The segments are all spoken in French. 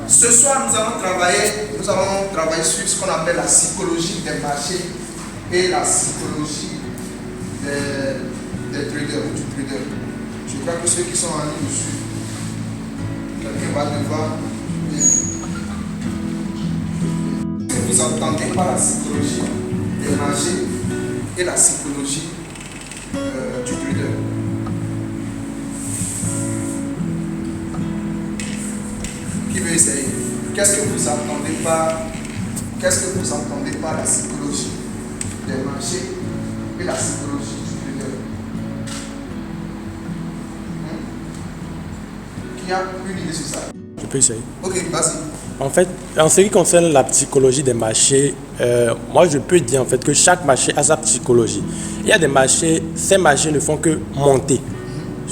Ce soir, nous allons travailler sur ce qu'on appelle la psychologie des marchés et la psychologie des traders ou du trader. Je crois que ceux qui sont en ligne dessus, quelqu'un va devoir bien. Vous entendez par la psychologie des marchés et la psychologie du trader. Qui veut essayer? Qu'est-ce que vous entendez par la psychologie des marchés et la psychologie du trader? Qui a une idée sur ça? Je peux essayer. Ok, vas-y. En fait, en ce qui concerne la psychologie des marchés, moi je peux dire en fait que chaque marché a sa psychologie. Il y a des marchés, ces marchés ne font que monter.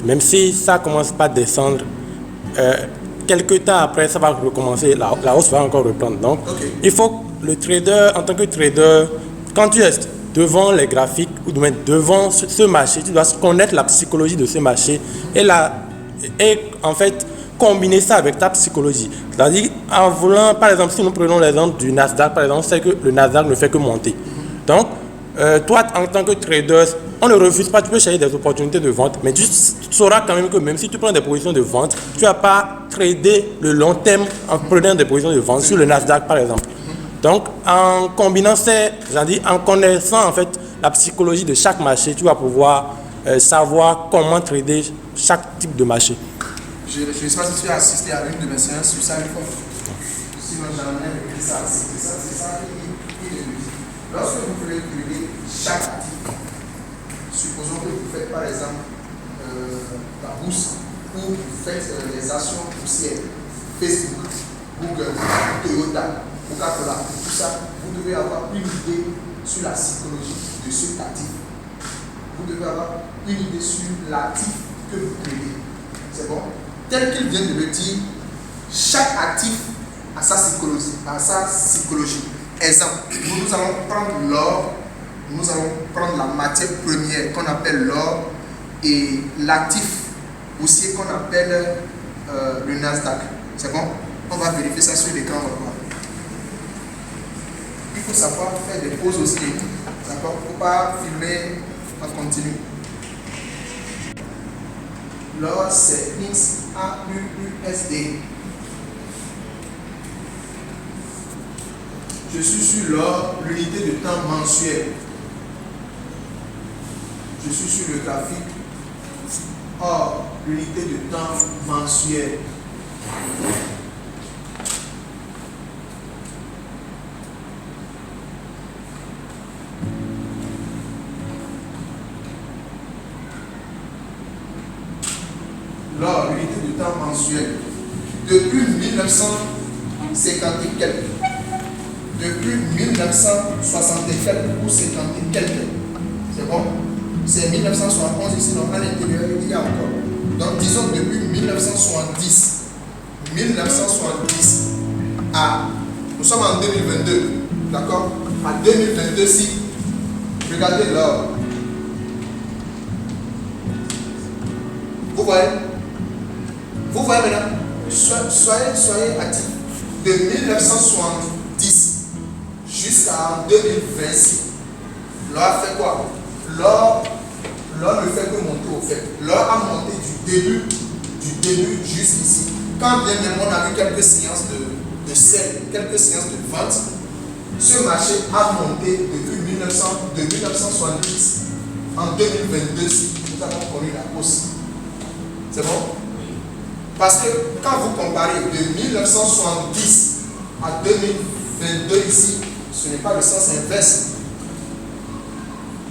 Même si ça commence par descendre, quelques temps après, ça va recommencer, la hausse va encore reprendre. Donc, il faut que le trader, en tant que trader, quand tu es devant les graphiques ou devant ce marché, tu dois connaître la psychologie de ce marché et en fait, combiner ça avec ta psychologie. C'est-à-dire, en voulant, par exemple, si nous prenons l'exemple du Nasdaq, par exemple, c'est que le Nasdaq ne fait que monter. Donc, toi, en tant que trader, on ne refuse pas, tu peux chercher des opportunités de vente, mais tu sauras quand même que même si tu prends des positions de vente, tu ne vas pas trader le long terme en prenant des positions de vente sur le Nasdaq, par exemple. Donc, en combinant en connaissant en fait la psychologie de chaque marché, tu vas pouvoir savoir comment trader chaque type de marché. Je ne sais pas si tu as assisté à une de mes séances sur ça une fois. Sinon, j'en ai écrit ça. C'est ça qui est dit. Lorsque vous voulez trader chaque actif, supposons que vous faites par exemple la bourse ou vous faites les actions boursières, Facebook, Google, Toyota, Coca-Cola, tout ça, vous devez avoir une idée sur la psychologie de cet actif. Vous devez avoir une idée sur l'actif que vous tradez. C'est bon? Tel qu'il vient de le dire, chaque actif a sa psychologie. Exemple, nous allons prendre l'or, nous allons prendre la matière première qu'on appelle l'or et l'actif boursier qu'on appelle le Nasdaq. C'est bon? On va vérifier ça sur l'écran. Il faut savoir faire des pauses aussi. D'accord? Il ne faut pas filmer en continu. L'or c'est XAUUSD. Je suis sur l'or, l'unité de temps mensuel. Je suis sur le graphique. Or, l'unité de temps mensuel. L'or, l'unité de temps mensuel. Depuis 1950 et quelques. Depuis 1960 et quelques ou 50 et quelques. C'est bon? C'est 1971 ici, donc à l'intérieur, il y a encore. Donc disons depuis 1970. 1970 à. Nous sommes en 2022. D'accord? En 2022, si. Regardez l'or. Vous voyez? Vous voyez maintenant? Soyez actifs. De 1970 jusqu'à 2026, l'or a fait quoi? L'or ne fait que monter au fait. L'or a monté du début jusqu'ici. Quand bien même on a vu quelques séances de sel, quelques séances de vente, ce marché a monté depuis 1970 en 2022. Nous avons connu la hausse. C'est bon? Parce que quand vous comparez de 1970 à 2022 ici, ce n'est pas le sens inverse.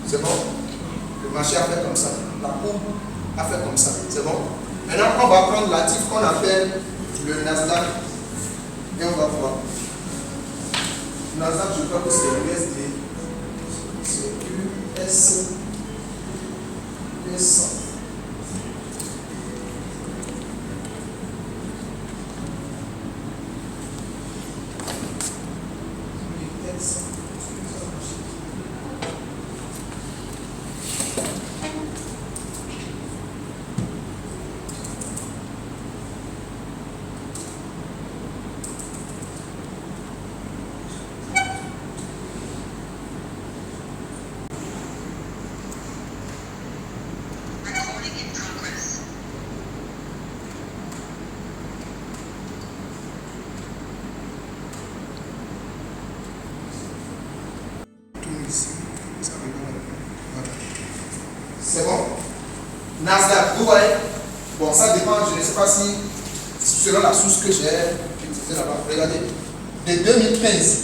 C'est bon? Le marché a fait comme ça. La courbe a fait comme ça. C'est bon? Maintenant, on va prendre l'actif qu'on appelle le Nasdaq et on va voir. Le Nasdaq, je crois que c'est l'USD. C'est US 100. vous voyez? Bon, ça dépend, je ne sais pas si, selon la source que j'ai utilisée là-bas. Regardez, de 2015,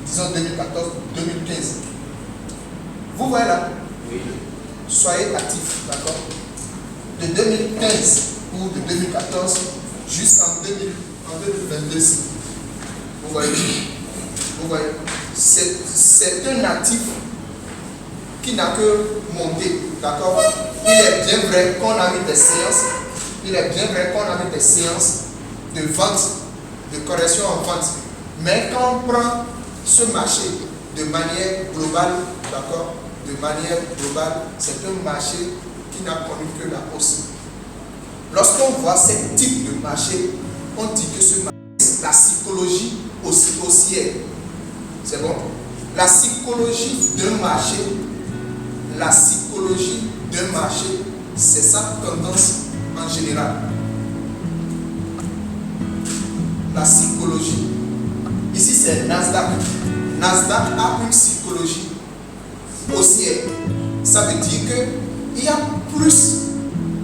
disons 2014, 2015. Vous voyez là? Oui. Soyez actifs, d'accord? De 2015 ou de 2014 jusqu'en 2022. Vous voyez? Vous voyez? C'est un actif qui n'a que monté, d'accord? Il est bien vrai qu'on a eu des séances, il est bien vrai qu'on a eu des séances de vente, de correction en vente. Mais quand on prend ce marché de manière globale, d'accord? De manière globale, c'est un marché qui n'a connu que la hausse. Lorsqu'on voit ce type de marché, on dit que ce marché, c'est la psychologie haussière. C'est bon? La psychologie d'un marché, c'est sa tendance en général. La psychologie. Ici, c'est Nasdaq. Nasdaq a une psychologie haussière. Ça veut dire qu'il y a plus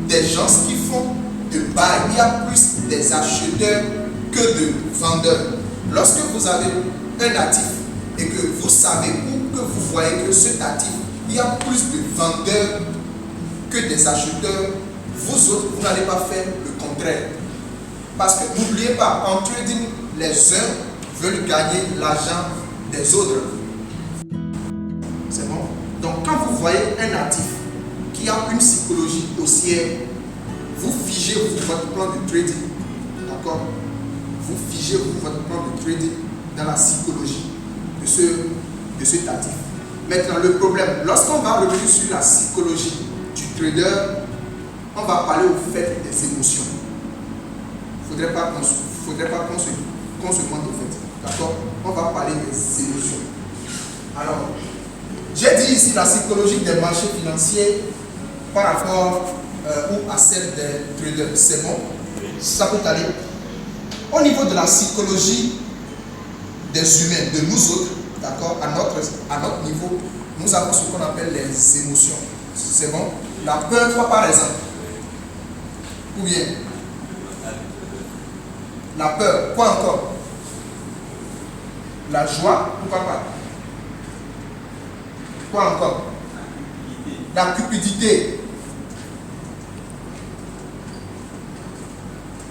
des gens qui font de buy, il y a plus des acheteurs que de vendeurs. Lorsque vous avez un actif et que vous savez ou que vous voyez que cet actif, il y a plus de vendeurs que des acheteurs, vous autres, vous n'allez pas faire le contraire. Parce que n'oubliez pas, en trading, les uns veulent gagner l'argent des autres. C'est bon? Donc quand vous voyez un actif qui a une psychologie haussière, vous figez votre plan de trading. D'accord? Vous figez votre plan de trading dans la psychologie de cet actif. Maintenant, le problème, lorsqu'on va revenir sur la psychologie du trader, on va parler au fait des émotions. Il ne faudrait pas qu'on se mente au fait. D'accord? On va parler des émotions. Alors, j'ai dit ici la psychologie des marchés financiers par rapport ou à celle des traders. C'est bon? Ça peut aller. Au niveau de la psychologie des humains, de nous autres, d'accord, à notre niveau, nous avons ce qu'on appelle les émotions. C'est bon? La peur, quoi, par exemple? Ou bien? La peur, quoi encore? La joie, pourquoi pas? Quoi encore? La cupidité.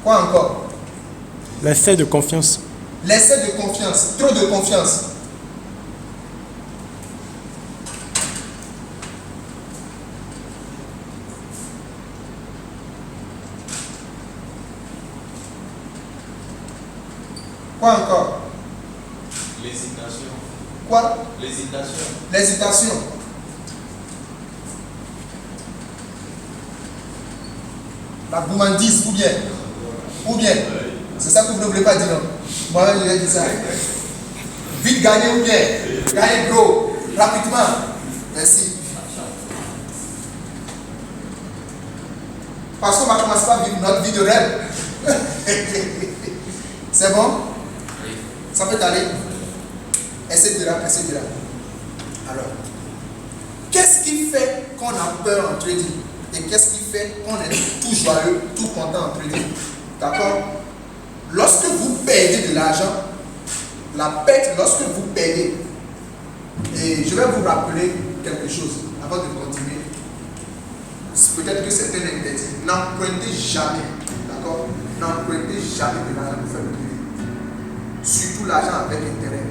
Quoi encore? L'excès de confiance. L'excès de confiance, trop de confiance. Quoi encore? L'hésitation. Quoi? L'hésitation. L'hésitation. La gourmandise, ou bien? C'est ça que vous ne voulez pas dire, non? Moi, je vais dire ça. Vite gagner ou bien? Gagner gros, rapidement. Merci. Parce qu'on va commencer par vivre notre vie de rêve. C'est bon? Ça peut aller? Etc. Alors, qu'est-ce qui fait qu'on a peur en trading? Et qu'est-ce qui fait qu'on est tout joyeux, tout content en trading? D'accord? Lorsque vous perdez de l'argent, la perte, lorsque vous perdez, et je vais vous rappeler quelque chose avant de continuer. Peut-être que c'est un interdit. N'empruntez jamais, d'accord? N'empruntez jamais de l'argent pour faire le trading. Surtout l'argent avec intérêt.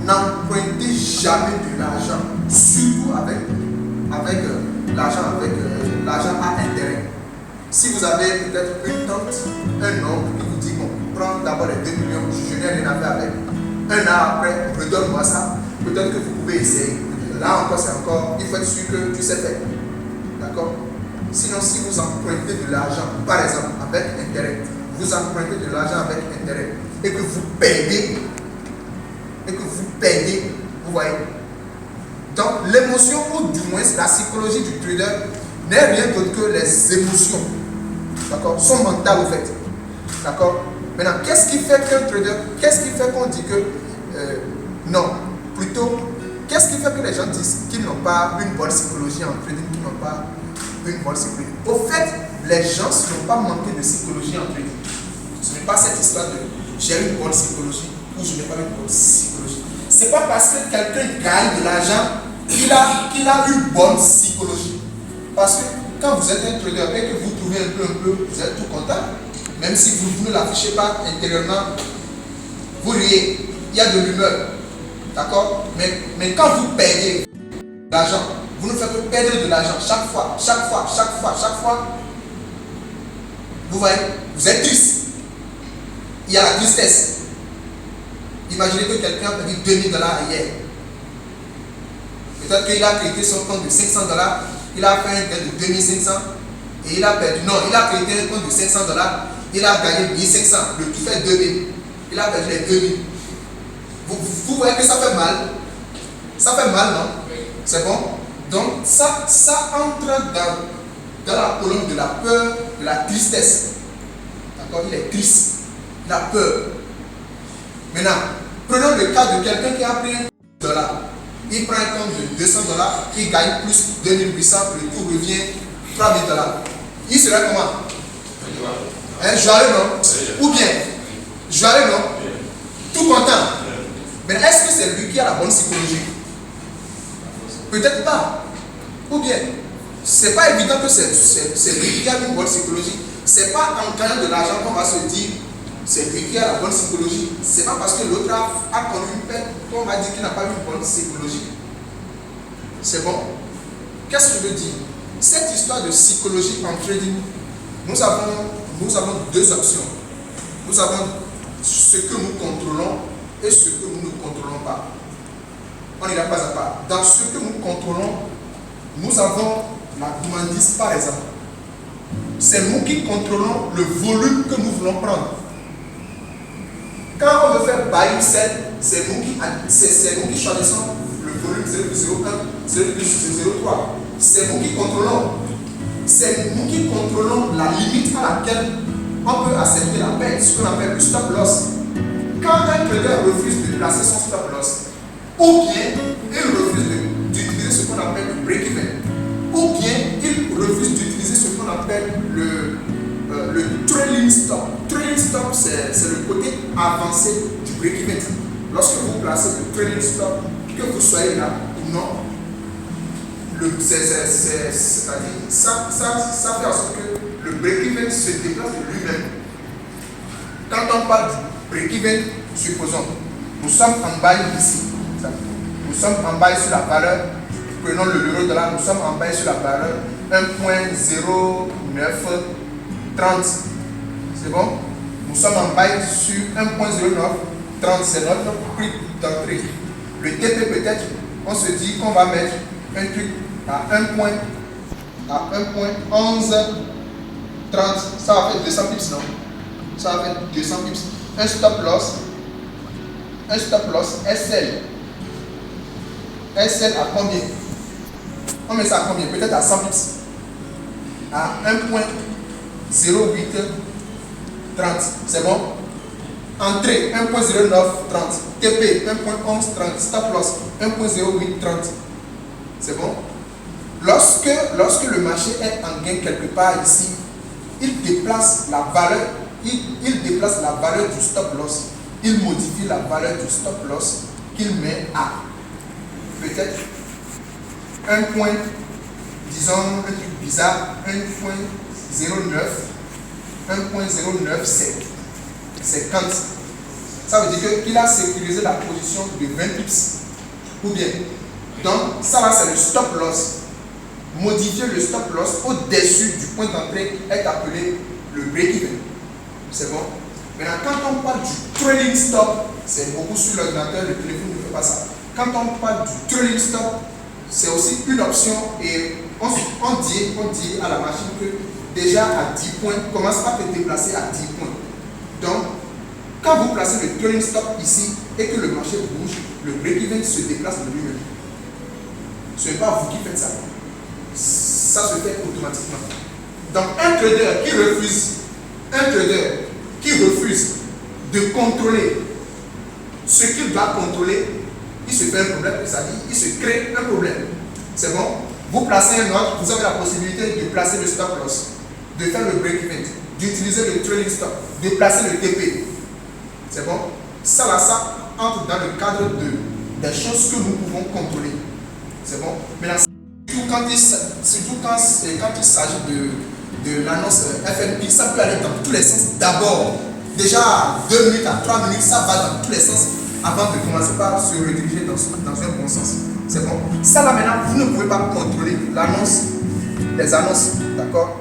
N'empruntez jamais de l'argent, surtout avec l'argent à intérêt. Si vous avez peut-être une tante, un oncle qui vous dit, bon, prends d'abord les 2 millions, je n'ai rien à faire avec. Un an après, redonne-moi ça. Peut-être que vous pouvez essayer. Là encore, il faut être sûr que tu sais faire. D'accord? Sinon, si vous empruntez de l'argent, par exemple, avec intérêt, vous empruntez de l'argent avec intérêt, et que vous perdez, vous voyez. Donc, l'émotion, ou du moins la psychologie du trader, n'est rien d'autre que les émotions. D'accord? Son mental, au fait. D'accord? Maintenant, qu'est-ce qui fait qu'un trader, qu'est-ce qui fait qu'on dit que non, plutôt, qu'est-ce qui fait que les gens disent qu'ils n'ont pas une bonne psychologie en trading, qu'ils n'ont pas une bonne psychologie. Au fait, les gens ne sont pas manqués de psychologie en trading. Ce n'est pas cette histoire de j'ai une bonne psychologie ou je n'ai pas une bonne psychologie. Ce n'est pas parce que quelqu'un gagne de l'argent qu'il a une bonne psychologie. Parce que quand vous êtes un trader et que vous trouvez un peu, vous êtes tout content. Même si vous ne l'affichez pas intérieurement, vous riez, il y a de l'humeur. D'accord? Mais quand vous perdez l'argent, vous ne faites que perdre de l'argent chaque fois. Vous voyez, vous êtes triste. Il y a la tristesse. Imaginez que quelqu'un a perdu 2000 $ hier. Peut-être qu'il a créé son compte de 500 $, il a fait un gain de 2500 et il a perdu. Non, il a créé un compte de 500 $, il a gagné 1500, le tout fait 2000. Il a perdu les 2000. Vous voyez que ça fait mal. Ça fait mal, non? C'est bon? Donc, ça entre dans la colonne de la peur, de la tristesse. D'accord? Il est triste. Il a peur. Maintenant, prenons le cas de quelqu'un qui a pris $1. Il prend un compte de 200 $, il gagne plus 2800, le tout revient 3000 $. Il serait comment? Joyeux, non? Ou bien, joyeux, non? Tout content. Mais est-ce que c'est lui qui a la bonne psychologie? Peut-être pas. Ou bien, c'est pas évident que c'est lui qui a une bonne psychologie. C'est pas en gagnant de l'argent qu'on va se dire c'est lui qui a la bonne psychologie. C'est pas parce que l'autre a connu une perte qu'on va dire qu'il n'a pas une bonne psychologie. C'est bon? Qu'est-ce que je veux dire? Cette histoire de psychologie en trading, nous avons deux options. Nous avons ce que nous contrôlons et ce que nous ne contrôlons pas. On ira pas à pas. Dans ce que nous contrôlons, nous avons la gourmandise par exemple. C'est nous qui contrôlons le volume que nous voulons prendre. Quand on veut faire buy ou sell, c'est nous qui choisissons le volume 0,01, 0,03. C'est nous qui contrôlons. C'est nous qui contrôlons la limite à laquelle on peut accepter la perte, ce qu'on appelle le stop loss. Quand un trader refuse de placer son stop loss, ou bien il refuse d'utiliser ce qu'on appelle le break-even, ou bien il refuse d'utiliser ce qu'on appelle le trailing stop. Trailing stop, c'est le côté avancé du break-even. Lorsque vous placez le trailing stop, que vous soyez là ou non, c'est-à-dire ça fait en sorte que le break-even se déplace de lui-même. Quand on parle du break-even, supposons, nous sommes en bail ici. Nous sommes en bail sur la valeur, prenons le $, nous sommes en bail sur la valeur 1.0930. C'est bon? Nous sommes en bail sur 1.0930, c'est notre prix d'entrée. Le TP peut-être, on se dit qu'on va mettre un truc à 1.1130, ça va faire 200 pips, non? Ça va faire 200 pips. Un stop loss SL. SL à combien? On met ça à combien? Peut-être à 100 pips. À 1.0830. C'est bon? Entrée 1.0930. TP 1.1130. Stop loss 1.0830. C'est bon? Lorsque le marché est en gain quelque part ici, il déplace la valeur, il déplace la valeur du stop loss. Il modifie la valeur du stop loss qu'il met à peut-être un point, disons un truc bizarre, 1.0950. Ça veut dire qu'il a sécurisé la position de 20 pips. Ou bien, donc ça là c'est le stop loss. Modifier le stop loss au-dessus du point d'entrée est appelé le break-even. C'est bon? Maintenant, quand on parle du trailing stop, c'est beaucoup sur l'ordinateur, le téléphone ne fait pas ça. Quand on parle du trailing stop, c'est aussi une option et on dit à la machine que déjà à 10 points, commence à te déplacer à 10 points. Donc, quand vous placez le trailing stop ici et que le marché bouge, le break-even se déplace de lui-même. Ce n'est pas vous qui faites ça. Ça se fait automatiquement. Donc, un trader qui refuse de contrôler ce qu'il doit contrôler, il se fait un problème, c'est-à-dire il se crée un problème. C'est bon? Vous placez un ordre, vous avez la possibilité de placer le stop loss, de faire le break-even, d'utiliser le trailing stop, de placer le TP. C'est bon? Ça là, ça entre dans le cadre des choses que nous pouvons contrôler. C'est bon? Maintenant, surtout quand il s'agit de l'annonce FNP, ça peut aller dans tous les sens. D'abord, déjà à 2 minutes, à 3 minutes, ça va dans tous les sens avant de commencer par se rediriger dans un bon sens. C'est bon? Ça là maintenant, vous ne pouvez pas contrôler l'annonce, les annonces, d'accord?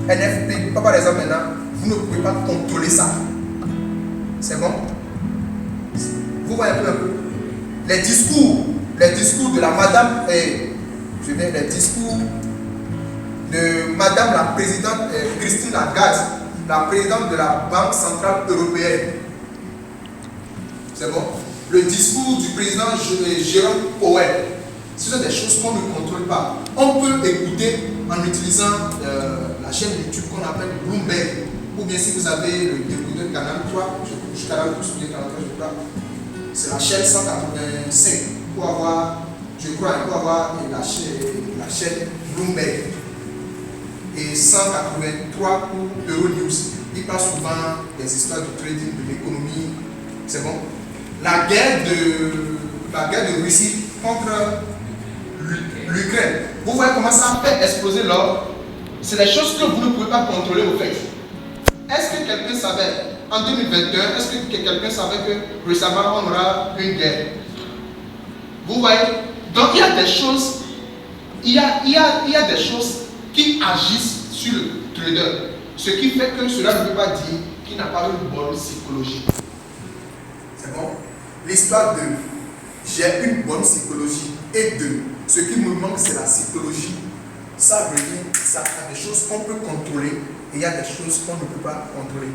NFP, par exemple maintenant, vous ne pouvez pas contrôler ça. C'est bon? Vous voyez un peu. Les discours de la madame, les discours de madame la présidente Christine Lagarde, la présidente de la Banque Centrale Européenne. C'est bon? Le discours du président Jérôme Powell. Ce sont des choses qu'on ne contrôle pas. On peut écouter en utilisant la chaîne YouTube qu'on appelle Bloomberg. Ou bien si vous avez le décodeur Canal 3, Canal 3, je crois, c'est la chaîne 185 pour avoir, la chaîne Bloomberg. Et 183 pour Euronews. Il parle souvent des histoires du trading, de l'économie. C'est bon? La guerre de Russie contre l'Ukraine. Vous voyez comment ça fait exploser l'or. C'est des choses que vous ne pouvez pas contrôler au fait. Est-ce que quelqu'un savait, en 2021, est-ce que quelqu'un savait que récemment on aura une guerre? Vous voyez? Donc il y a des choses, il y a des choses qui agissent sur le trader. Ce qui fait que cela ne veut pas dire qu'il n'a pas une bonne psychologie. C'est bon? L'histoire de j'ai une bonne psychologie et de ce qui me manque c'est la psychologie. Ça veut dire ça a des choses qu'on peut contrôler et il y a des choses qu'on ne peut pas contrôler.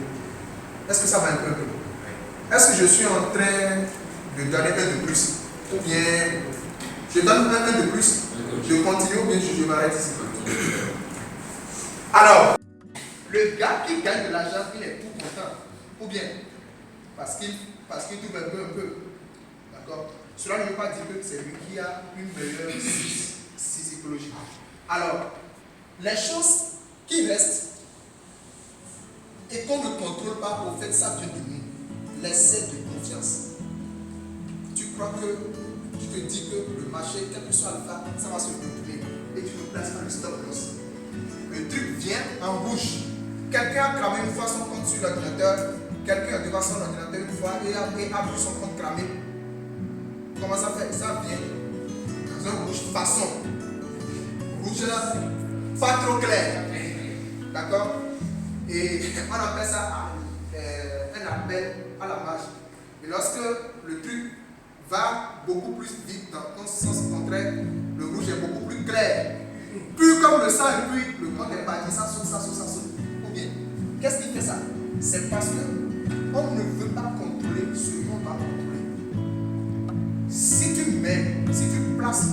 Est-ce que ça va un peu? Est-ce que je suis en train de donner un de plus? Ou bien je donne un de plus, je continue ou bien je m'arrête ici? Alors, le gars qui gagne de l'argent, il est tout content. Ou bien parce qu'il trouve un peu. D'accord? Cela ne veut pas dire que c'est lui qui a une meilleure psychologie. Alors, les choses qui restent et qu'on ne contrôle pas, au fait, ça vient de nous. L'excès de confiance. Tu crois que, tu te dis que le marché, quel que soit le cas, ça va se contrôler et tu ne places pas le stop loss. Le truc vient en rouge. Quelqu'un a cramé une fois son compte sur l'ordinateur, quelqu'un a devant son ordinateur une fois et a vu son compte cramé. Comment ça fait? Ça vient dans un rouge façon. Rouge pas trop clair. D'accord? Et on appelle ça un appel à la marge. Et lorsque le truc va beaucoup plus vite dans ton sens contraire, le rouge est beaucoup plus clair. Plus comme le sang et puis le compte est parti, ça saute. Ou bien, qu'est-ce qui fait ça? C'est parce que on ne veut pas contrôler ce qu'on va contrôler. Si tu places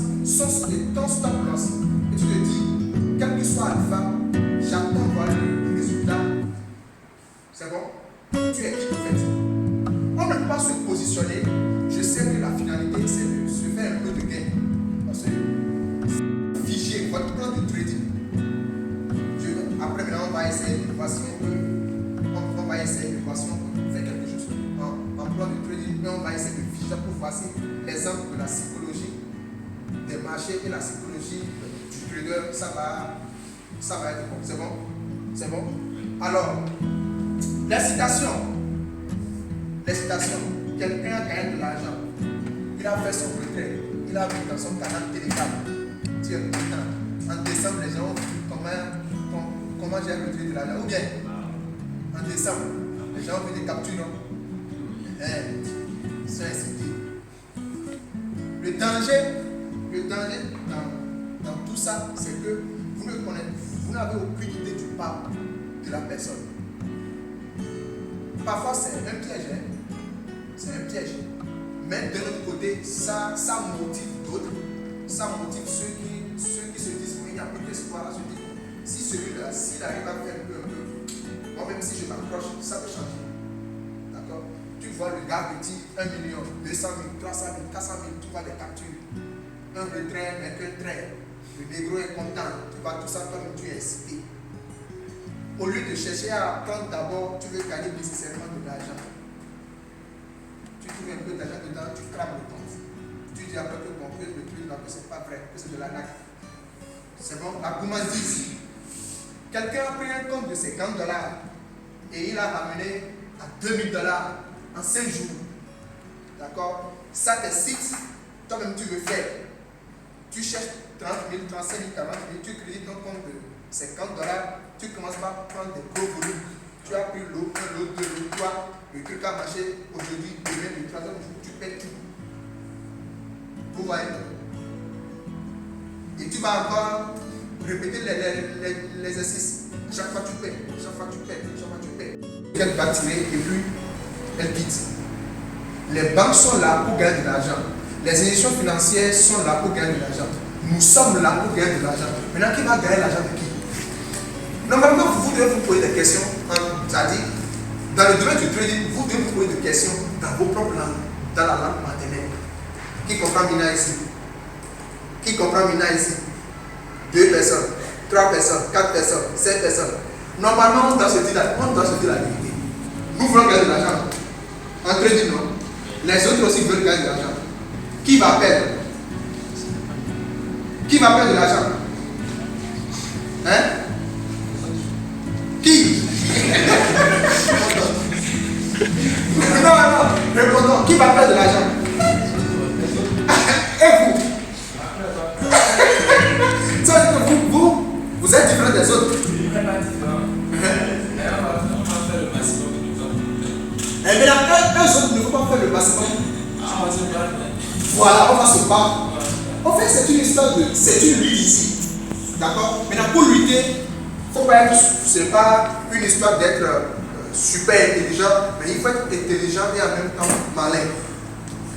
ton stop loss et tu te dis, quel que soit alpha, j'attends voir le résultat. C'est bon? Tu es qui en fait? On ne peut pas se positionner. Je sais que la finalité c'est de se faire un peu de gain. Parce que figer votre plan de trading. Après maintenant on va essayer de voir si on peut. On va essayer de voir si on peut faire quelque chose en plan de trading, mais on va essayer de figer pour voir si l'exemple de la psychologie des marchés et la psychologie du trader, ça va être bon. C'est bon? C'est bon? Alors, les citations. Quelqu'un a gagné de l'argent. Il a fait son retrait. Il a vu dans son canal télécable. Tiens, en décembre, les gens ont vu comment j'ai retiré de l'argent. Ou bien, en décembre, les gens ont vu des captures. C'est incité. Le danger dans tout ça, c'est que vous n'avez aucune idée du pas de la personne. Parfois, c'est un piège. C'est un piège. Mais de l'autre côté, ça motive d'autres. Ça motive ceux qui se disent qu'il n'y a plus d'espoir à se dire. Si celui-là, s'il arrive à faire un peu, moi même si je m'accroche, ça peut changer. D'accord? Tu vois le gars qui dit 1 million, 200 000, 300 000, 400 000, tu vois des captures. un retrait, mais qu'un trait. Le négro est content, tu vois tout ça comme tu es excité. Au lieu de chercher à prendre d'abord, tu veux gagner nécessairement de l'argent. Tu trouves un peu d'argent dedans, tu crames le compte. Tu dis après que bon, que le truc là, que c'est pas vrai, que c'est de l'arnaque. C'est bon, la gourmandise. Quelqu'un a pris un compte de $50 et il a ramené à $2000 en 5 jours. D'accord? Ça t'excite, toi-même tu veux faire. Tu cherches 30 000, 35 000, 40 000, tu crédites ton compte de $50, tu commences par prendre des gros volumes. Tu as pris l'eau, 1 lot, 2 lots, 3, le truc a marché aujourd'hui, demain, le troisième jour, tu paies tout. Vous voyez? Et tu vas encore répéter l'exercice. Chaque fois tu paies, chaque fois tu paies, chaque fois tu paies. Elle va tirer et puis elle quitte. Les banques sont là pour gagner de l'argent. Les institutions financières sont là pour gagner de l'argent. Nous sommes là pour gagner de l'argent. Maintenant, qui va gagner l'argent de qui? Normalement, vous devez vous poser des questions. C'est-à-dire, dans le domaine du trading, vous devez vous poser des questions dans vos propres langues, dans la langue maternelle. Qui comprend Mina ici? Qui comprend Mina ici? 2 personnes, 3 personnes, 4 personnes, 5 personnes. Normalement, on doit se dire la vérité. Nous voulons gagner de l'argent. En trading, non. Les autres aussi veulent gagner de l'argent. Qui va perdre? Qui va perdre de l'argent? Hein? Qui? Non, répondons. Qui va perdre de l'argent? Et vous? Ça veut dire que vous êtes différents des autres. Et bien, eux autres ne vont pas faire le maximum. Voilà, on va se battre. En fait, c'est une histoire de. C'est une lutte ici. D'accord? Maintenant, pour lutter, faut pas être. C'est pas une histoire d'être super intelligent, mais il faut être intelligent et en même temps malin.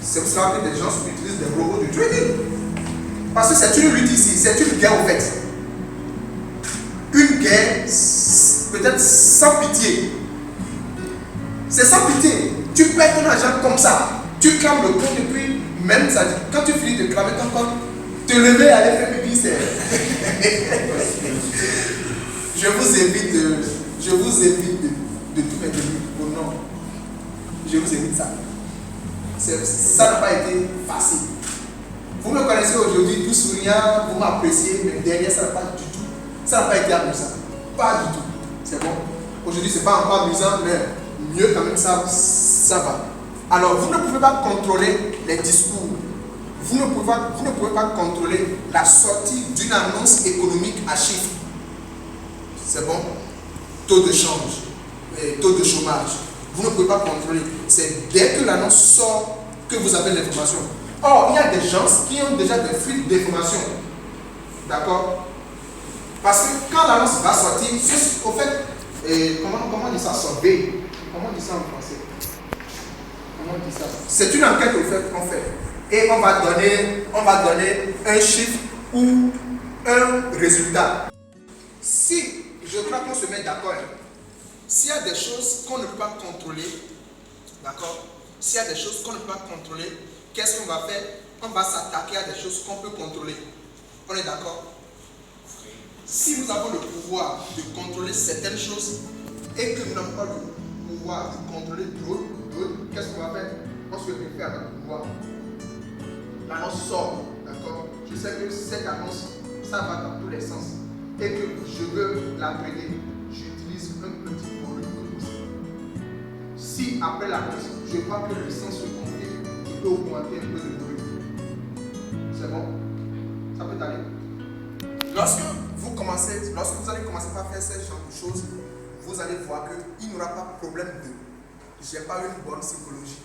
C'est pour ça que des gens utilisent des robots de trading. Parce que c'est une lutte ici, c'est une guerre en fait. Une guerre, peut-être sans pitié. C'est sans pitié. Tu perds ton argent comme ça. Tu clames le compte et puis, même ça, quand tu finis de clamer ton compte, te lever et aller faire pipi, c'est. Je vous évite de tout mettre au nom. Je vous évite ça. Ça n'a pas été facile. Vous me connaissez aujourd'hui, tout souriant, vous m'appréciez, mais derrière ça n'a pas du tout. Ça n'a pas été amusant. Pas du tout. C'est bon. Aujourd'hui, ce n'est pas encore amusant, mais mieux quand même, ça va. Alors, vous ne pouvez pas contrôler les discours. Vous ne pouvez pas contrôler la sortie d'une annonce économique à chiffres. C'est bon? Taux de change, taux de chômage. Vous ne pouvez pas contrôler. C'est dès que l'annonce sort que vous avez l'information. Or, il y a des gens qui ont déjà des fuites d'informations. D'accord? Parce que quand l'annonce va sortir, au fait, comment on dit ça? Surveille. Comment on dit ça en français? Comment on dit ça? C'est une enquête qu'on fait. Et on va donner un chiffre ou un résultat. Si je crois qu'on se met d'accord, s'il y a des choses qu'on ne peut pas contrôler, d'accord? S'il y a des choses qu'on ne peut pas contrôler, qu'est-ce qu'on va faire? On va s'attaquer à des choses qu'on peut contrôler. On est d'accord? Si nous avons le pouvoir de contrôler certaines choses et que nous n'avons pas le pouvoir de contrôler d'autres, qu'est-ce qu'on va faire? On se réfère à notre pouvoir. L'annonce sort, d'accord? Je sais que cette annonce, ça va dans tous les sens. Et que je veux la traiter, j'utilise un petit volume possible. Si après l'annonce, je vois que le sens se confirme, je peux augmenter un peu de volume. C'est bon? Ça peut aller. Lorsque vous allez commencer par faire ce genre de choses, vous allez voir qu'il n'y aura pas de problème de j'ai pas une bonne psychologie.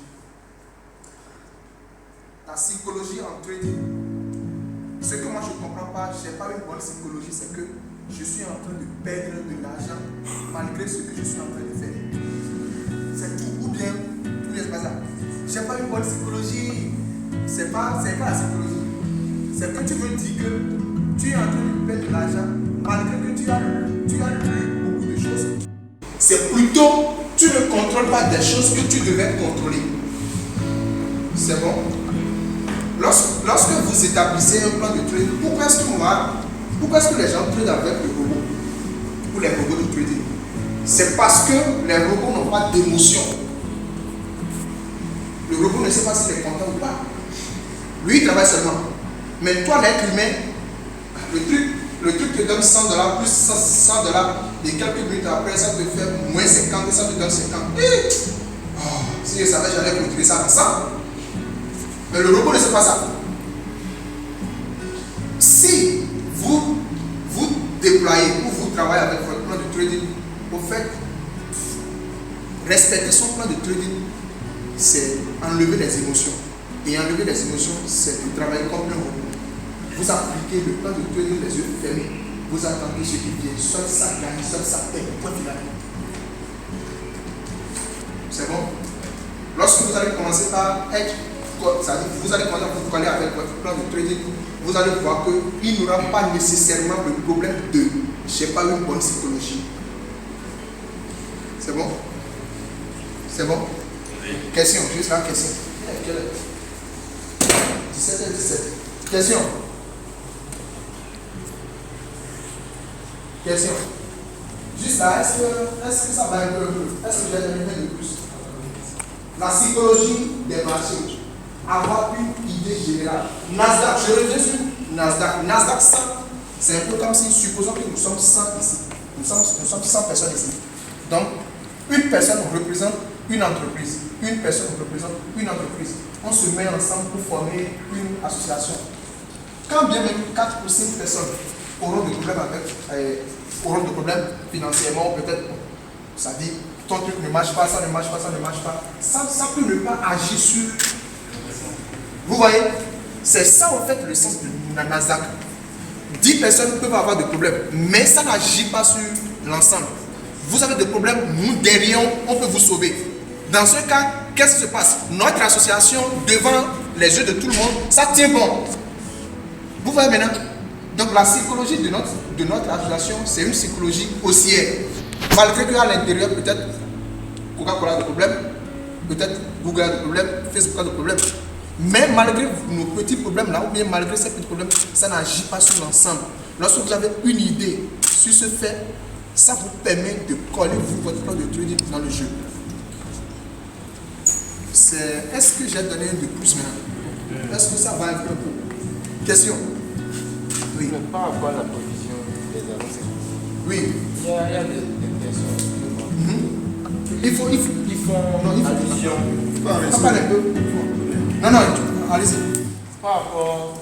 La psychologie en trading, ce que moi je ne comprends pas, je n'ai pas une bonne psychologie, c'est que je suis en train de perdre de l'argent malgré ce que je suis en train de faire. C'est tout, ou bien c'est pas ça. Je n'ai pas une bonne psychologie, c'est pas la psychologie. C'est que tu me dis que tu es en train de perdre de l'argent malgré que tu as lu beaucoup de choses. C'est plutôt, tu ne contrôles pas des choses que tu devais contrôler. C'est bon? lorsque vous établissez un plan de trading, pourquoi est-ce que les gens tradent avec le robot ou les robots de trading? C'est parce que les robots n'ont pas d'émotion. Le robot ne sait pas s'il est content ou pas. Lui, il travaille seulement. Mais toi, l'être humain, le truc te donne $100 plus $100 et quelques minutes après, ça te fait moins 50 et ça te donne 50. Si je savais, j'allais clôturer ça à 100. Mais le robot ne sait pas ça. Si vous déployez ou vous travaillez avec votre plan de trading, au fait, respecter son plan de trading, c'est enlever les émotions. Et enlever les émotions, c'est de travailler comme un robot. Vous appliquez le plan de trading les yeux fermés. Vous attendez ce qui vient. Soit ça gagne, soit ça perd. Point final. C'est bon? Lorsque vous allez commencer par être, vous allez commencer à vous coller avec votre plan de trading, vous allez voir qu'il n'y aura pas nécessairement le problème de, je sais pas, une bonne psychologie. C'est bon? C'est bon? Question, juste la question. 17h17. Question. Question. Juste là, est-ce que ça va un peu? Est-ce que j'ai donné de plus? La psychologie des marchés. Avoir une idée générale. Nasdaq, je reviens sur Nasdaq. Nasdaq 100, c'est un peu comme si, supposons que nous sommes 100 ici. Nous sommes 100 personnes ici. Donc, une personne représente une entreprise. Une personne représente une entreprise. On se met ensemble pour former une association. Quand bien même 4 ou 5 personnes auront des problèmes financièrement, peut-être, ça dit, ton truc ne marche pas, ça ne marche pas, ça ne marche pas. Ça peut ne pas agir sur. Vous voyez? C'est ça en fait le sens de la Nasdaq. 10 personnes peuvent avoir des problèmes, mais ça n'agit pas sur l'ensemble. Vous avez des problèmes, nous derrière, on peut vous sauver. Dans ce cas, qu'est-ce qui se passe? Notre association, devant les yeux de tout le monde, ça tient bon. Vous voyez maintenant? Donc la psychologie de notre association, c'est une psychologie haussière. Malgré qu'à l'intérieur, peut-être Coca-Cola a des problèmes, peut-être Google a des problèmes, Facebook a des problèmes. Mais malgré nos petits problèmes là, ou bien malgré ces petits problèmes, ça n'agit pas sur l'ensemble. Lorsque vous avez une idée sur ce fait, ça vous permet de coller votre plan de trading dans le jeu. Est-ce que j'ai donné un de plus maintenant? Est-ce que ça va un peu? Question? Oui. Mais par rapport à la provision des annonces, oui. Il y a des personnes. Il faut Allusion. Non, allez-y. Par rapport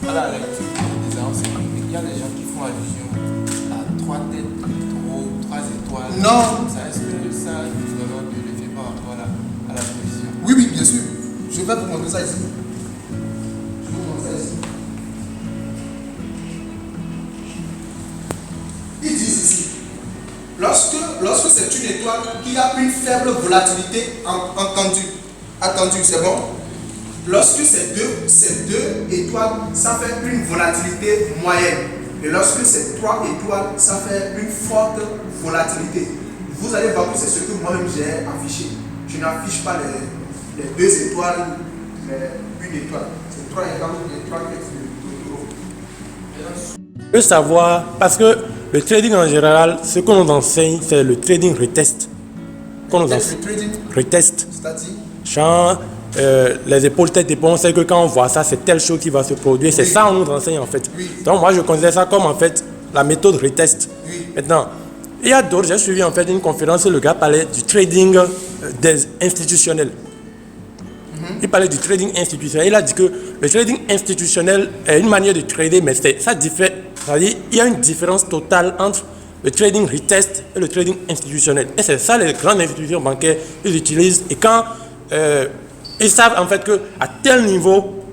à la lecture des annonces, il y a des gens qui font allusion à 3 têtes, 3 étoiles. Non. Est-ce que ça a vraiment de l'effet par rapport à la provision? Oui, bien sûr. Je vais vous montrer ça ici. Ils disent ici, lorsque c'est une étoile qui a une faible volatilité attendue, c'est bon? Lorsque c'est deux étoiles, ça fait une volatilité moyenne. Et lorsque c'est 3 étoiles, ça fait une forte volatilité. Vous allez voir que c'est ce que moi-même j'ai affiché. Je n'affiche pas les 2 étoiles, mais 1 étoile. C'est 3 étoiles, les 3 Je veux savoir, parce que le trading en général, ce qu'on nous enseigne, c'est le trading retest. Qu'on nous enseigne. Le trading Retest. c'est-à-dire Genre, les épaules tête d'épaule, on sait que quand on voit ça, c'est telle chose qui va se produire. C'est ça qu'on nous enseigne en fait. Oui. Donc moi, je considère ça comme en fait la méthode retest. Oui. Maintenant, il y a d'autres, j'ai suivi en fait une conférence où le gars parlait du trading des institutionnel. Il parlait du trading institutionnel. Il a dit que le trading institutionnel est une manière de trader, mais ça diffère. C'est-à-dire il y a une différence totale entre le trading retest et le trading institutionnel. Et c'est ça les grandes institutions bancaires ils utilisent. Et quand ils savent en fait qu'à tel niveau,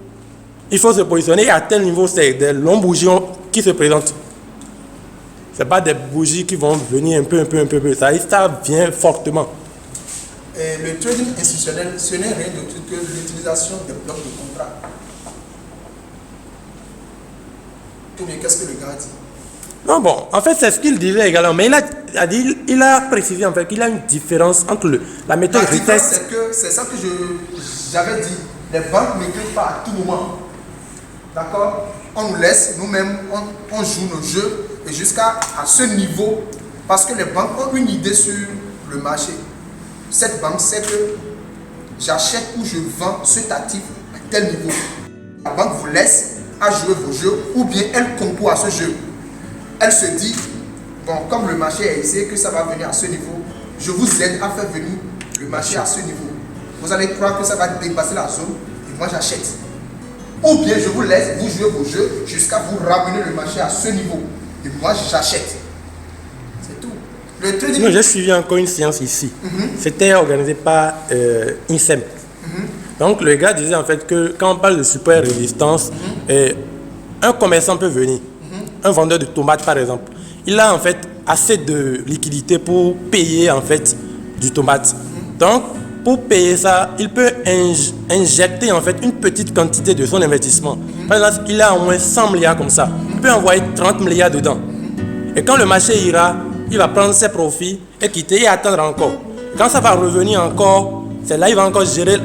il faut se positionner, et à tel niveau, c'est des longs bougies qui se présentent. Ce n'est pas des bougies qui vont venir un peu. Ça vient fortement. Et le trading institutionnel, ce n'est rien d'autre que l'utilisation des blocs de contrat. Ou bien qu'est-ce que le gars dit? Non, bon, en fait, c'est ce qu'il disait également, mais il a précisé en fait qu'il y a une différence entre la méthode La différence, retest. c'est ça que j'avais dit. les banques ne créent pas à tout moment. D'accord? On nous laisse, nous-mêmes, on joue nos jeux et jusqu'à ce niveau, parce que les banques ont une idée sur le marché. Cette banque sait que j'achète ou je vends cet actif à tel niveau. La banque vous laisse à jouer vos jeux ou bien elle concourt à ce jeu. Elle se dit, bon, comme le marché est ici, que ça va venir à ce niveau, je vous aide à faire venir le marché à ce niveau. Vous allez croire que ça va dépasser la zone et moi j'achète. Ou bien je vous laisse, vous jouer vos jeux jusqu'à vous ramener le marché à ce niveau. Et moi j'achète. C'est tout. Le trading... Non, j'ai suivi encore une séance ici. C'était organisé par INSEM. Donc le gars disait en fait que quand on parle de support et résistance, un commerçant peut venir, un vendeur de tomates par exemple, il a en fait assez de liquidité pour payer en fait du tomate. Donc pour payer ça, il peut injecter en fait une petite quantité de son investissement. Par exemple, il a au moins 100 milliards comme ça. Il peut envoyer 30 milliards dedans. Et quand le marché ira, il va prendre ses profits et quitter et attendre encore. Quand ça va revenir encore, c'est là qu'il va encore gérer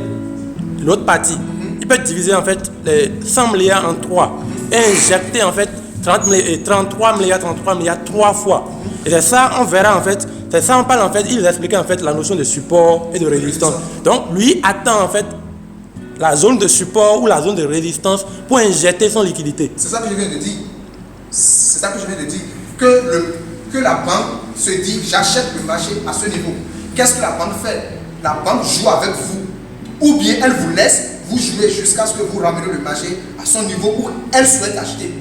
l'autre partie. Il peut diviser en fait les 100 milliards en 3 et injecter en fait 33 milliards 3 fois. Et c'est ça, on verra en fait, c'est ça on parle en fait, il expliquait en fait la notion de support et de résistance. Donc lui attend en fait la zone de support ou la zone de résistance pour injecter son liquidité. C'est ça que je viens de dire. C'est ça que je viens de dire. Que la banque se dit, j'achète le marché à ce niveau. Qu'est-ce que la banque fait? La banque joue avec vous. Ou bien elle vous laisse, vous jouer jusqu'à ce que vous ramenez le marché à son niveau où elle souhaite acheter.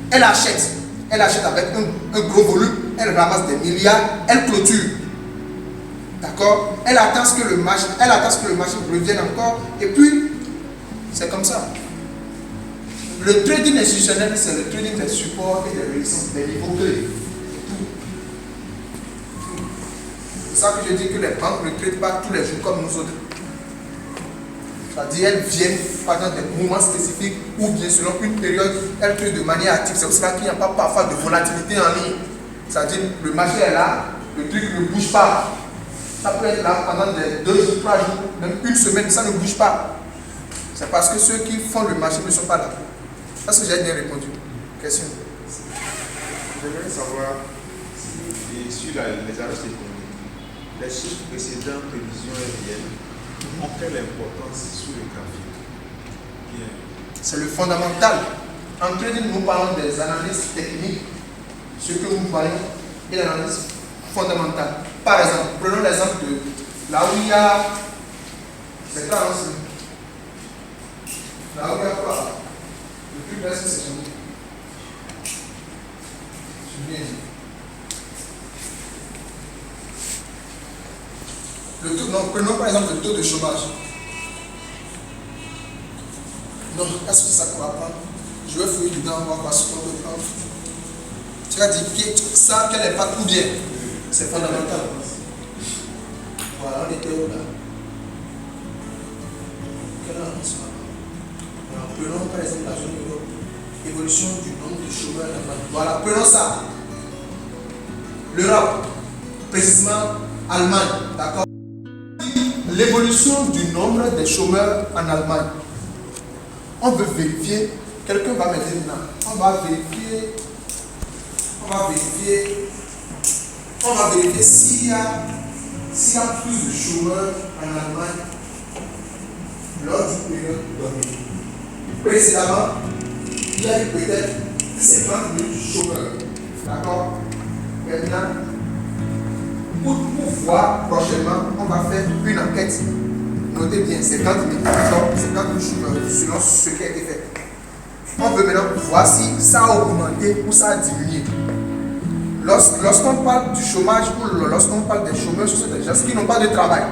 Elle achète. Elle achète avec un gros volume, elle ramasse des milliards, elle clôture. D'accord? Elle attend ce que le marché revienne encore. Et puis, c'est comme ça. Le trading institutionnel, c'est le trading des supports et des résistances, des niveaux clés. C'est ça que je dis que les banques ne traitent pas tous les jours comme nous autres. C'est-à-dire elles viennent pendant des moments spécifiques ou bien selon une période, elles traitent de manière active. C'est pour cela qu'il n'y a pas parfois de volatilité en ligne. C'est-à-dire le marché est là, le truc ne bouge pas. Ça peut être là pendant des 2 jours, 3 jours, même une semaine, ça ne bouge pas. C'est parce que ceux qui font le marché ne sont pas là. Parce que j'ai bien répondu. Question. J'aimerais savoir si, sur les annonces économiques, les chiffres précédents, prévisions et réelles, ont quelle importance sur le graphique? Bien. C'est le fondamental. En trading, nous parlons des analyses techniques, ce que nous voyons, et l'analyse fondamentale. Par exemple, prenons l'exemple de là où il y a. C'est clair, hein, là où il y a quoi? Le plus bas, c'est changé. Je viens. Le taux, non, prenons par exemple le taux de chômage. Non, est-ce que c'est ça qu'on va prendre? Je vais fouiller dedans, on va voir ce qu'on peut prendre. Tu vas dire ça, quel impact ou bien? C'est fondamental. Voilà, on était où là? Quelle annonce là? Alors, prenons par exemple la zone Europe. Évolution du nombre de chômeurs en Allemagne. Voilà, prenons ça. L'Europe, précisément Allemagne, d'accord? L'évolution du nombre de chômeurs en Allemagne. On veut vérifier, quelqu'un va me dire non, on va vérifier s'il y a plus de chômeurs en Allemagne lors du période donnée. Précédemment, il y a eu peut-être 50 000 chômeurs. D'accord? Maintenant, pour voir prochainement, on va faire une enquête. Notez bien, 50 000 chômeurs selon ce qui a été fait. On veut maintenant voir si ça a augmenté ou ça a diminué. Lorsqu'on parle du chômage ou lorsqu'on parle des chômeurs, ce sont des gens qui n'ont pas de travail.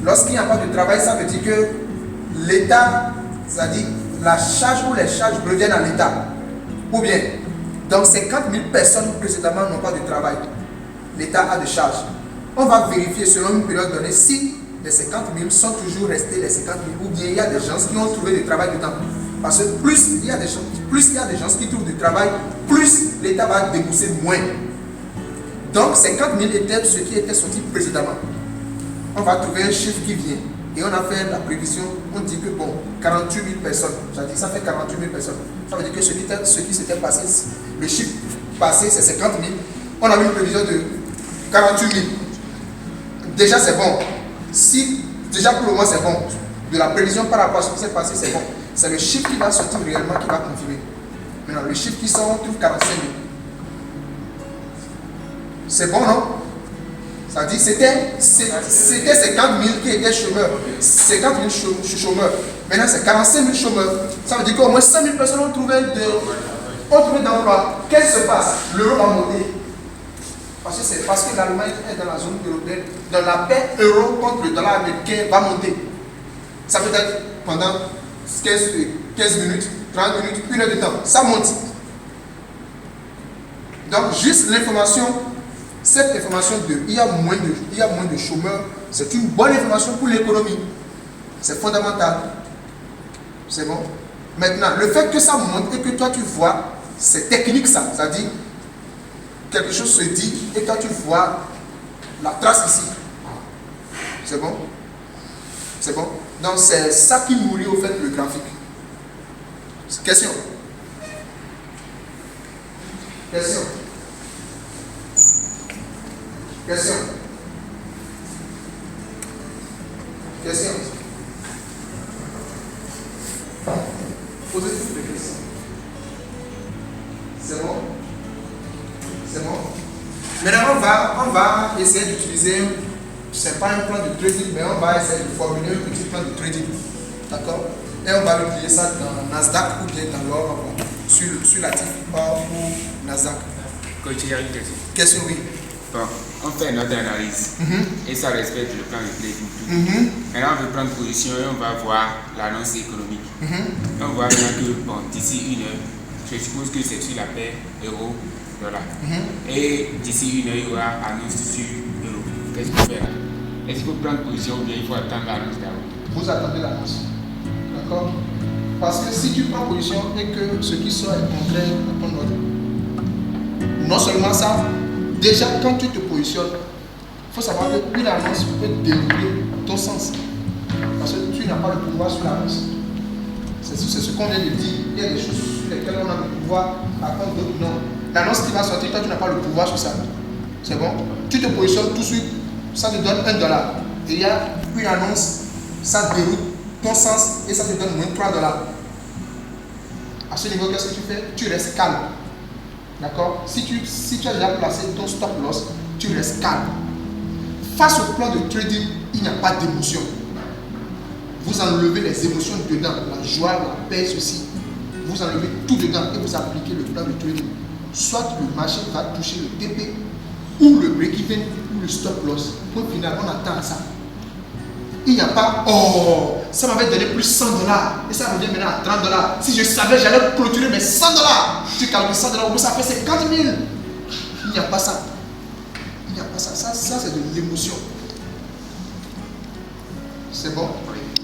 Lorsqu'il n'y a pas de travail, ça veut dire que l'État, c'est-à-dire la charge ou les charges reviennent à l'État. Ou bien, donc 50 000 personnes précédemment n'ont pas de travail. L'État a des charges. On va vérifier selon une période donnée si les 50 000 sont toujours restés les 50 000 ou bien il y a des gens qui ont trouvé du travail dedans. Parce que plus il y a des gens qui trouvent du travail, plus l'État va débourser moins. Donc 50 000 était ce qui était sorti précédemment. On va trouver un chiffre qui vient. et on a fait la prévision, on dit que bon, 48 000 personnes, c'est-à-dire ça fait 48 000 personnes. Ça veut dire que ce qui s'était passé, le chiffre passé c'est 50 000, on a eu une prévision de 48 000. Déjà c'est bon. Si, déjà pour le moment c'est bon, de la prévision par rapport à ce qui s'est passé c'est bon. C'est le chiffre qui va sortir réellement qui va confirmer. Maintenant le chiffre qui sort, on trouve 45 000. C'est bon, non? Ça dit c'était 50 000 qui étaient chômeurs. 50 000 chômeurs. Maintenant c'est 45 000 chômeurs. Ça veut dire qu'au moins 5 000 personnes ont trouvé d'emploi. Qu'est-ce qui se passe? L'euro va monter. Parce que l'Allemagne est dans la zone européenne. Dans la paix, euro contre le dollar américain va monter. Ça peut être pendant 15 minutes, 30 minutes, 1 heure de temps. Ça monte. Donc juste l'information, cette information il y a moins de chômeurs, c'est une bonne information pour l'économie. C'est fondamental. C'est bon. Maintenant, le fait que ça monte et que toi tu vois, c'est technique ça. C'est-à-dire, quelque chose se dit et toi tu vois la trace ici. C'est bon? C'est bon? Donc c'est ça qui nourrit au fait le graphique. Question? Question? Question? Question? Posez toutes les questions. C'est bon? C'est bon? Maintenant, on va essayer d'utiliser, c'est pas un plan de trading, mais on va essayer de formuler un petit plan de trading. D'accord? Et on va utiliser ça dans Nasdaq ou bien dans l'or, sur l'actif or ou Nasdaq. Coach, il y a une question. Question, oui. Bon, on fait notre analyse et ça respecte le plan de trading. Maintenant, on veut prendre position et on va voir l'annonce économique. Et on voit bien que bon, d'ici 1 heure, je suppose que c'est sur la paix euro-dollar. Et d'ici 1 heure, il y aura annonce sur euro. Qu'est-ce qu'il faut faire là? Est-ce qu'il faut prendre position ou bien il faut attendre l'annonce d'abord? Vous attendez l'annonce. D'accord? Parce que si tu prends position et que ce qui sort est contraire à ton ordre, non seulement ça, déjà quand tu te positionnes, il faut savoir qu'une annonce peut dérouler ton sens. Parce que tu n'as pas le pouvoir sur l'annonce. C'est ce qu'on vient de dire. Il y a des choses sur lesquelles on a le pouvoir, par contre d'autres non. L'annonce qui va sortir, toi tu n'as pas le pouvoir sur ça. C'est bon? Tu te positionnes tout de suite, ça te donne $1. Et il y a une annonce, ça déroule ton sens et ça te donne moins $3. À ce niveau, qu'est-ce que tu fais? Tu restes calme. D'accord? Si tu as déjà placé ton stop loss, tu restes calme. Face au plan de trading, il n'y a pas d'émotion. Vous enlevez les émotions dedans, la joie, la paix, ceci. Vous enlevez tout dedans et vous appliquez le plan de trading. Soit le marché va toucher le TP, ou le break-even, ou le stop loss. Au final, on attend à ça. Il n'y a pas, oh, ça m'avait donné plus $100 et ça revient maintenant à $30. Si je savais, j'allais clôturer mes $100. Tu calcules $100, ça fait 50 000. Il n'y a pas ça. Il n'y a pas ça. Ça c'est de l'émotion. C'est bon?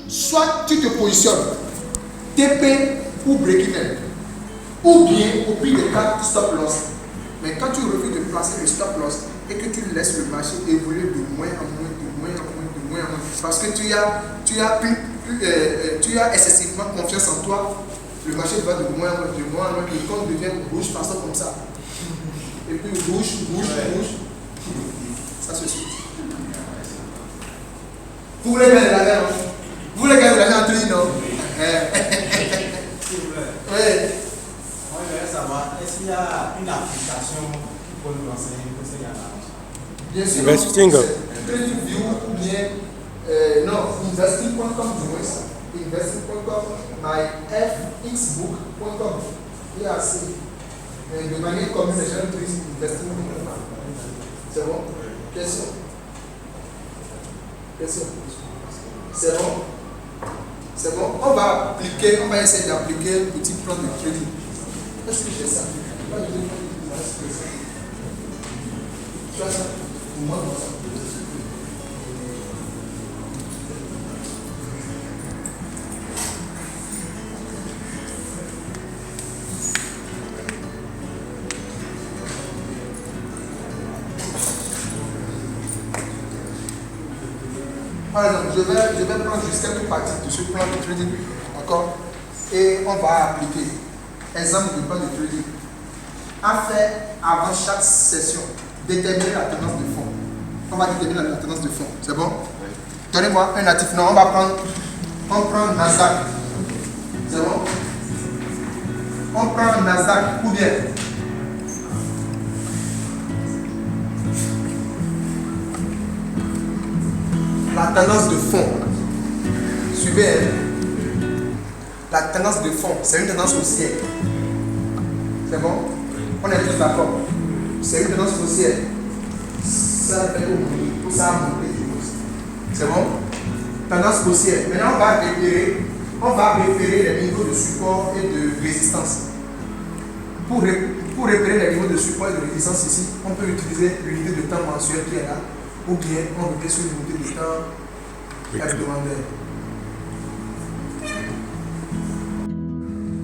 Soit tu te positionnes TP ou break-even, ou bien au prix de 4 stop loss. Mais quand tu refuses de placer le stop loss et que tu laisses le marché évoluer de moins en moins, parce que tu as excessivement confiance en toi, le marché va de moins en moins, le compte devient rouge, façon comme ça. Et puis rouge. Ça se suit. Vous voulez gagner de l'argent, non? Vous voulez gagner de l'argent en tri, non? S'il vous plaît. Oui. Moi, je voudrais savoir, est-ce qu'il y a une application qui peut nous enseigner pour ce genre d'argent? Bien sûr. Investing. TradingView ou bien investing.com du moins. Investing.com, myfxbook.com. Il y a assez. De manière commune, les gens utilisent investing.com. C'est bon? Question? C'est bon? C'est bon? On va essayer d'appliquer un petit plan de trading. Est-ce que j'ai ça? Tu as ça? Moi, ça. Par exemple, je vais prendre juste quelques parties de ce plan de trading, d'accord? Et on va appliquer. Exemple de plan de trading. À faire avant chaque session, déterminer la tendance de fond. On va déterminer la tendance de fond. C'est bon? Oui. Donnez-moi un natif. Non, on prend Nasdaq. C'est bon? On prend Nasdaq ou bien la tendance de fond. Suivez. La tendance de fond, c'est une tendance haussière. C'est bon? On est tous d'accord. C'est une tendance haussière. Ça fait au ça a monté. C'est bon? Tendance haussière. Maintenant, on va repérer les niveaux de support et de résistance. Pour repérer les niveaux de support et de résistance ici, on peut utiliser l'unité de temps mensuel qui est là, ou bien on repère sur l'unité de temps hebdomadaire.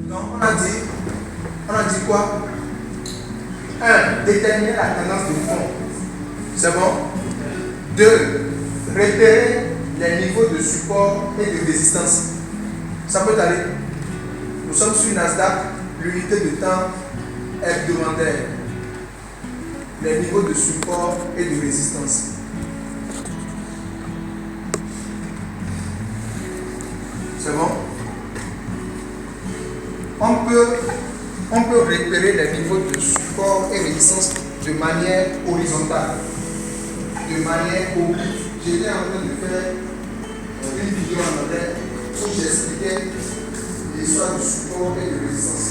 Donc on a dit quoi? 1. Déterminer la tendance de fond. C'est bon? 2. Repérer les niveaux de support et de résistance. Ça peut aller. Nous sommes sur Nasdaq, l'unité de temps hebdomadaire. Les niveaux de support et de résistance. C'est bon? On peut repérer les niveaux de support et résistance de manière horizontale, de manière oblique. J'étais en train de faire une vidéo en anglais où j'expliquais l'histoire du support et de résistance.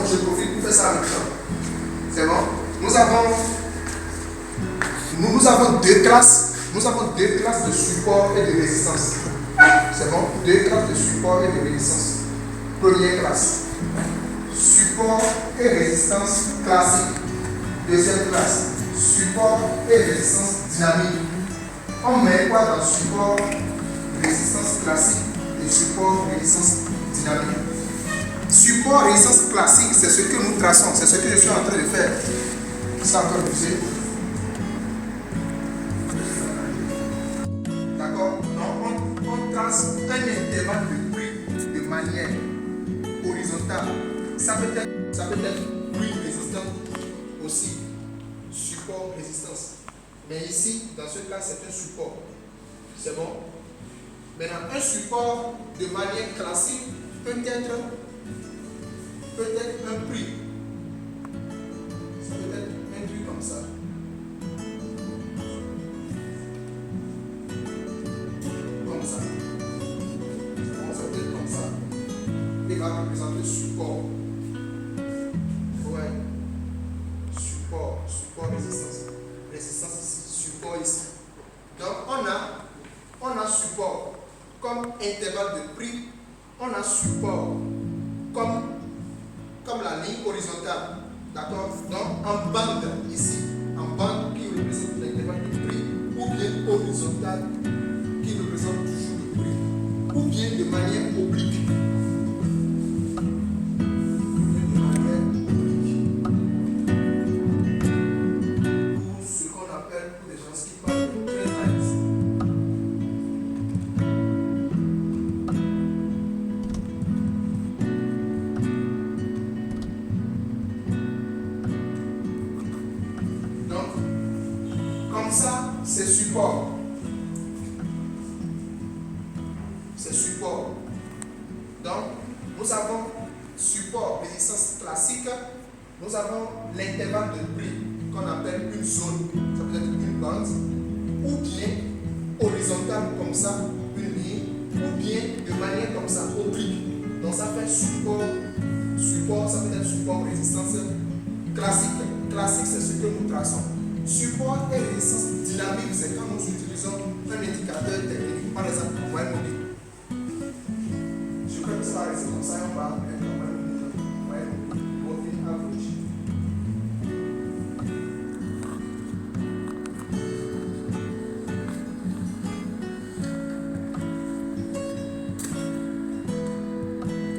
Je profite pour faire ça avec ça. C'est bon? Nous avons deux classes. Nous avons deux classes de support et de résistance. C'est bon? Deux classes de support et de résistance. Première classe. Support et résistance classique. Deuxième classe. Support et résistance dynamique. On met quoi dans support, résistance classique et support, résistance dynamique? Support, résistance classique, c'est ce que nous traçons, c'est ce que je suis en train de faire. C'est encore bougé. D'accord? Donc on trace un intervalle de prix de manière horizontale. Ça peut être prix résistant aussi. Support, résistance. Mais ici, dans ce cas, c'est un support. C'est bon? Maintenant, un support de manière classique peut être un prix. Ça peut être un prix comme ça. Comme ça. Ça peut être comme ça. Il va représenter support. Ouais. Support, résistance. Résistance ici, support ici. Donc on a support comme intervalle de prix, on a support comme la ligne horizontale. D'accord? Donc en bande ici, en bande qui représente l'intervalle de prix, ou bien horizontale qui représente toujours le prix, ou bien de manière oblique. Ça, c'est support. C'est support. Donc, nous avons support, résistance classique. Nous avons l'intervalle de prix qu'on appelle une zone. Ça peut être une bande. Ou bien horizontale comme ça, une ligne. Ou bien de manière comme ça, oblique. Donc, ça fait support. Support, ça peut être support, résistance classique. Classique, c'est ce que nous traçons. Support et résistance dynamique, c'est quand nous utilisons un indicateur technique, par exemple, moyenne mobile. Je crois que ça va rester comme ça et on va mettre la moyenne mobile, average.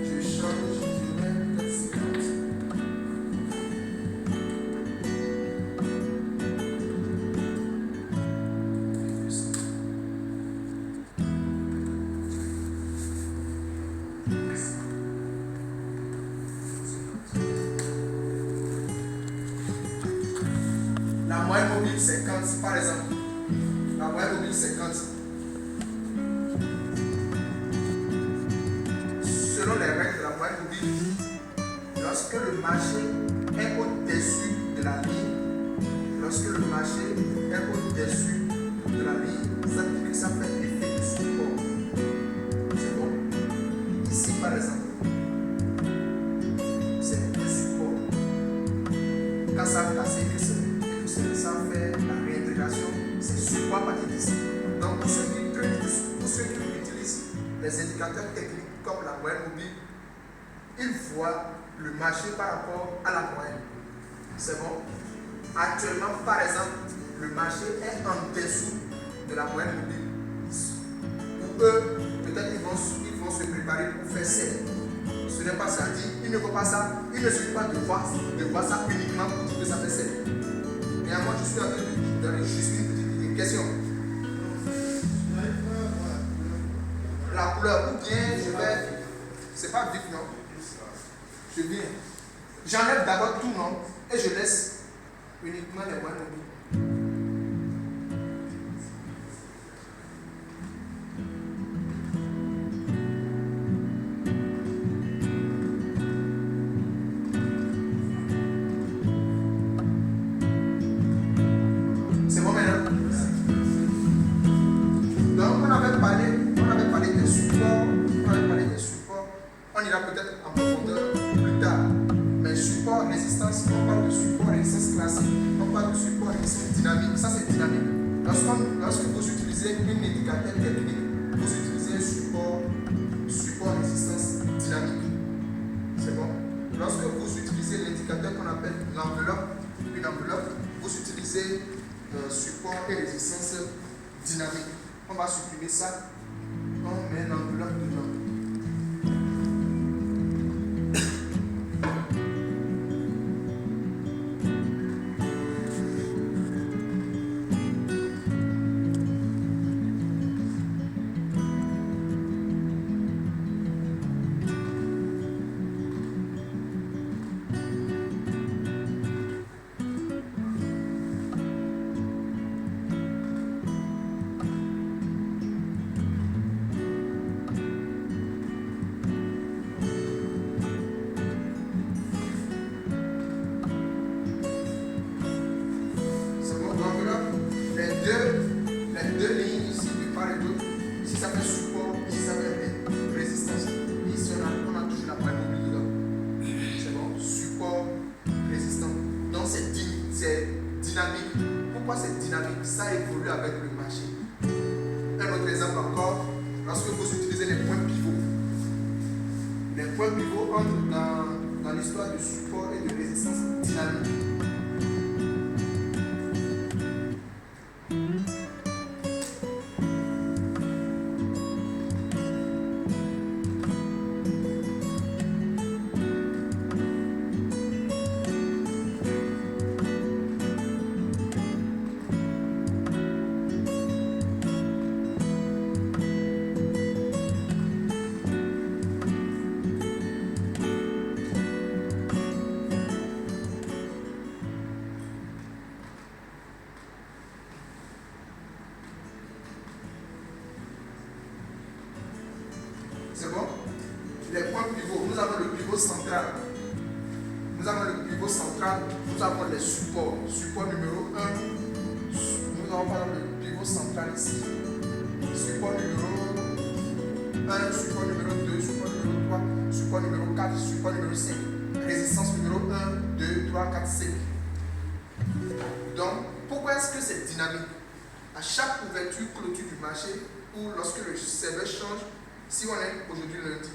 Je change, je mets peut-être 50. mobile 50, par exemple. La moyenne mobile 50. Selon les règles de la moyenne mobile, lorsque le marché est au-dessus de la ligne, ça veut dire que ça fait l'effet de support. C'est bon? Ici, par exemple, c'est un support. Quand ça a cassé, que ça fait la réintégration, c'est support à partir d'ici. Donc, pour ceux qui utilisent les indicateurs techniques comme la moyenne mobile, ils voient le marché par rapport à la moyenne. C'est bon? Actuellement, par exemple, le marché est en dessous de la moyenne mobile. Pour eux, peut-être ils vont se préparer pour faire celle. Ce n'est pas ça. Il ne faut pas ça. Il ne suffit pas de voir ça uniquement pour dire que ça fait celle. Et moi, je suis en train de donner juste une petite question. La couleur, ou bien je vais. C'est pas vif, non? Je viens. J'enlève d'abord tout, non? Et je laisse uniquement les moyennes mobiles. C'est bon maintenant? Donc on avait parlé des supports, on ira peut-être en profondeur plus tard. Mais support, résistance, on parle de support, résistance classique, on parle de support, résistance dynamique. Ça c'est dynamique. Lorsque vous utilisez un indicateur technique, vous utilisez un support, résistance dynamique. C'est bon? Lorsque vous utilisez l'indicateur qu'on appelle une enveloppe, vous utilisez support et résistance dynamique. On va supprimer ça. On met l'enveloppe dedans. Les deux lignes ici, de part et d'autre, ici ça fait support, ici ça fait résistance. Ici on a toujours la moyenne mobile dedans. C'est bon? Support, résistance. Donc c'est dynamique. Pourquoi c'est dynamique? Ça évolue avec le marché. Un autre exemple encore, lorsque vous utilisez les points pivots. Les points pivots entrent dans l'histoire du support et de résistance dynamique. C'est bon? Les points pivots, nous avons le pivot central. Nous avons les supports. Support numéro 1. Nous avons par exemple le pivot central ici. Support numéro 1, support numéro 2, support numéro 3, support numéro 4, support numéro 5. Résistance numéro 1, 2, 3, 4, 5. Donc, pourquoi est-ce que c'est dynamique? À chaque ouverture, clôture du marché, ou lorsque le serveur change, si on est aujourd'hui lundi,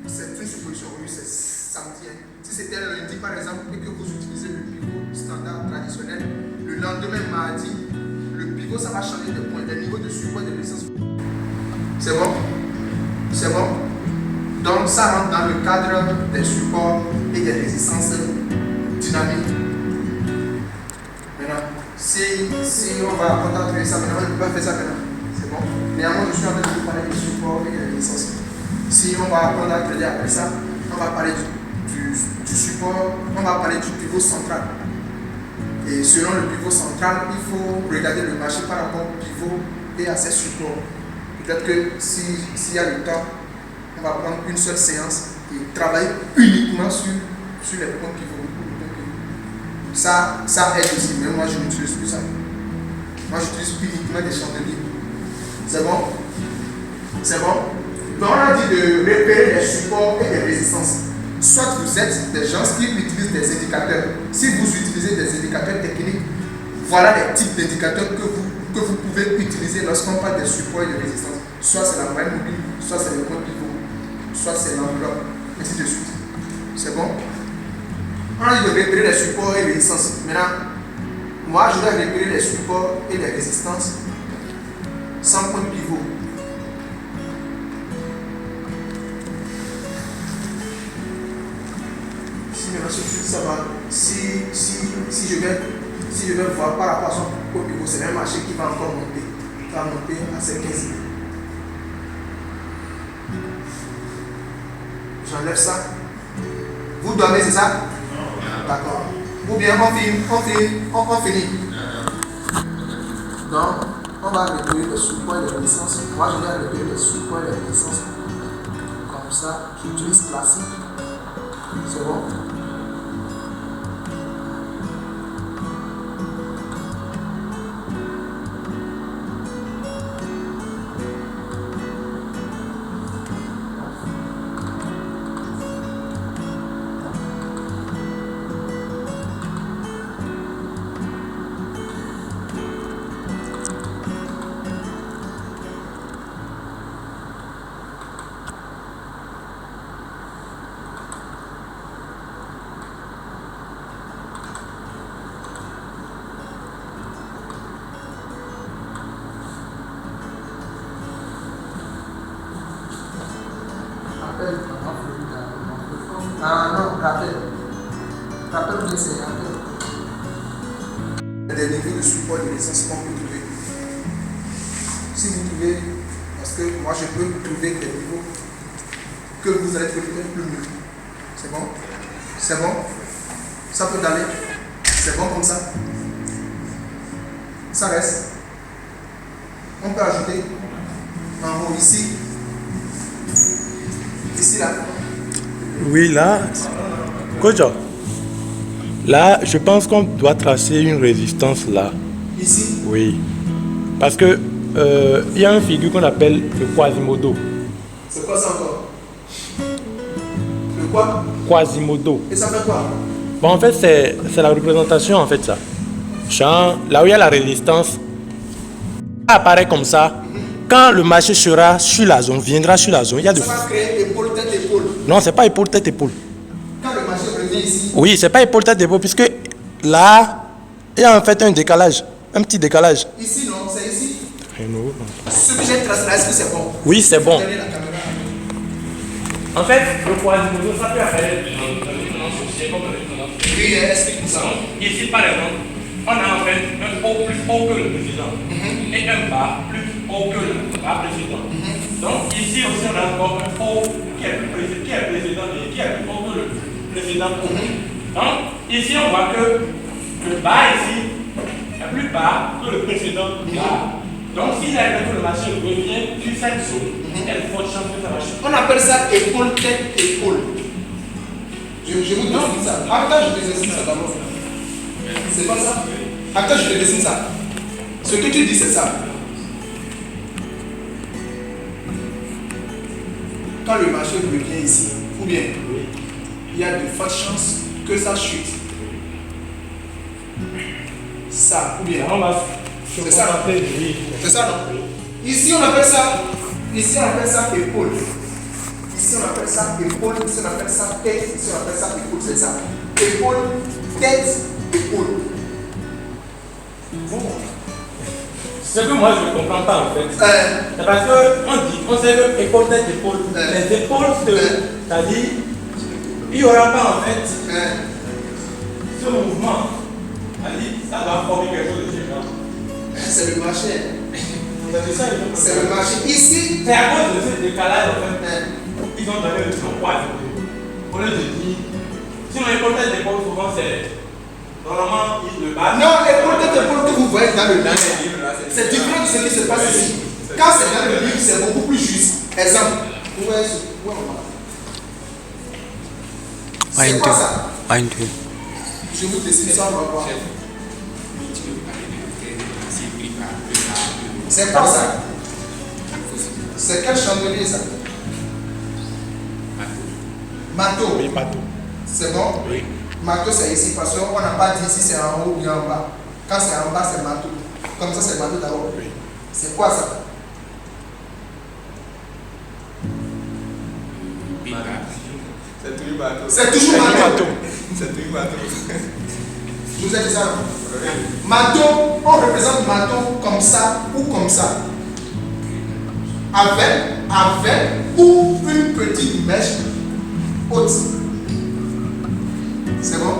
c'est une supposition, oui, c'est samedi. Si c'était lundi par exemple et que vous utilisez le pivot standard traditionnel, le lendemain mardi, le pivot ça va changer de point, des niveaux de support de résistance. C'est bon? C'est bon? Donc ça rentre dans le cadre des supports et des résistances dynamiques. Maintenant, si on va contenter ça maintenant, on ne peut pas faire ça maintenant. C'est bon? Néanmoins, je suis en train de vous parler du support et des résistances. Si on va apprendre à traiter après ça, on va parler du support, on va parler du pivot central. Et Et selon le pivot central, il faut regarder le marché par rapport au pivot et à ses supports. Peut-être que s'il y a le temps, on va prendre une seule séance et travailler uniquement sur les points pivots. Ça aide aussi, mais moi je n'utilise plus ça. Moi j'utilise uniquement des chandeliers. C'est bon? C'est bon? Donc on a dit de repérer les supports et les résistances. Soit vous êtes des gens qui utilisent des indicateurs. Si vous utilisez des indicateurs techniques, voilà les types d'indicateurs que vous pouvez utiliser lorsqu'on parle des supports et de résistance. Soit c'est la moyenne mobile, soit c'est le point pivot, soit c'est l'enveloppe, ainsi de suite. C'est bon? On a dit de repérer les supports et les résistances. Maintenant, moi je vais repérer les supports et les résistances sans point pivot. Si maintenant ça va, si je vais voir par rapport à son point pivot, c'est un marché qui va encore monter. Il va monter à ces 15 000. J'enlève ça. Vous dormez, c'est ça? D'accord. Ou bien on finit. Donc, on va repérer les supports et les résistances. Moi, je vais repérer les supports et les résistances. Comme ça, j'utilise classique. C'est bon? Ah non, rappel. Rappel bien c'est rappel. Des niveaux de support et de résistance qu'on peut trouver. Si vous trouvez, parce que moi je peux trouver des niveaux que vous allez trouver un peu mieux. C'est bon? C'est bon? Ça peut aller? C'est bon comme ça? Ça reste? On peut ajouter en haut ici. Ici là. Oui, là, coach, là, je pense qu'on doit tracer une résistance là. Ici? Oui. Parce que il y a une figure qu'on appelle le Quasimodo. C'est quoi ça encore? Le quoi? Quasimodo. Et ça fait quoi? Bon, en fait, c'est la représentation, en fait, ça. Genre, là où il y a la résistance, ça apparaît comme ça. Quand le marché sera sur la zone, viendra sur la zone, il y a de... Ça va créer épaule, tête, épaule. Non, c'est pas épaule, tête, épaule. Quand le marché revient ici, Oui, c'est pas épaule, tête, épaule, puisque là, il y a en fait un décalage, un petit décalage. ici non, c'est ici. Non. Ce que j'ai tracé là, est-ce que c'est bon? Oui, c'est bon. Donnez la caméra. En fait, le Quasimodo, ça peut apparaître dans les tendances haussières comme dans les tendances baissières. Oui, explique-nous ça. Ici, par exemple, on a en fait un haut plus haut que le précédent et un bas plus haut que le bas précédent. Donc, ici aussi, on a encore un haut qui est précédent et qui est plus haut que le précédent. Donc, ici, on voit que le bas ici est plus bas que le précédent bas. Donc, s'il a que le marché revient sur cette zone, il y a de fortes chances que ça va chuter. On appelle ça épaule, tête, épaule. Je vous dessine ça. Attends, je te dessine ça d'abord. C'est pas ça? Attends, je te dessine ça. Ce que tu dis, c'est ça. Quand le marché revient ici, ou bien, il y a de fortes chances que ça chute. Ça, ou bien. C'est ça. C'est ça, non? Ici, on appelle ça épaule. Ici, on appelle ça épaule. Ici, on appelle ça tête. Ici, on appelle ça épaule. C'est ça. Épaule, tête, épaule. Bon. Ce que moi je ne comprends pas en fait, c'est parce qu'on sait que épaule, tête, épaule. Les épaules, c'est-à-dire, il n'y aura pas en fait ce mouvement. C'est-à-dire, ça va former quelque chose de différent. C'est le marché. C'est ça, C'est le marché. Ici, c'est à cause de ce décalage en fait. Ils ont donné le son Quasimodo. Au lieu de dire, sinon épaule, tête, épaule, souvent c'est Normalement, le bas. Non, épaule que vous voyez dans le livre, c'est différent de ce qui se passe ici. Quand c'est dans le livre, c'est beaucoup plus juste. Exemple, vous voyez ce où on va. C'est quoi ça? Je vous dessine ça, on va voir. C'est quoi ça? C'est quel chandelier ça? Manteau. Oui, pas tout. C'est bon? Oui. Manteau c'est ici parce qu'on n'a pas dit si c'est en haut ou bien en bas. Quand c'est en bas, c'est manteau. Comme ça, c'est manteau d'abord. Oui. C'est quoi ça? C'est toujours bateau. C'est toujours manteau. C'est toujours bateau. Je vous ai dit ça. Manteau, on représente manteau comme ça ou comme ça. Avec ou une petite mèche haute. C'est bon?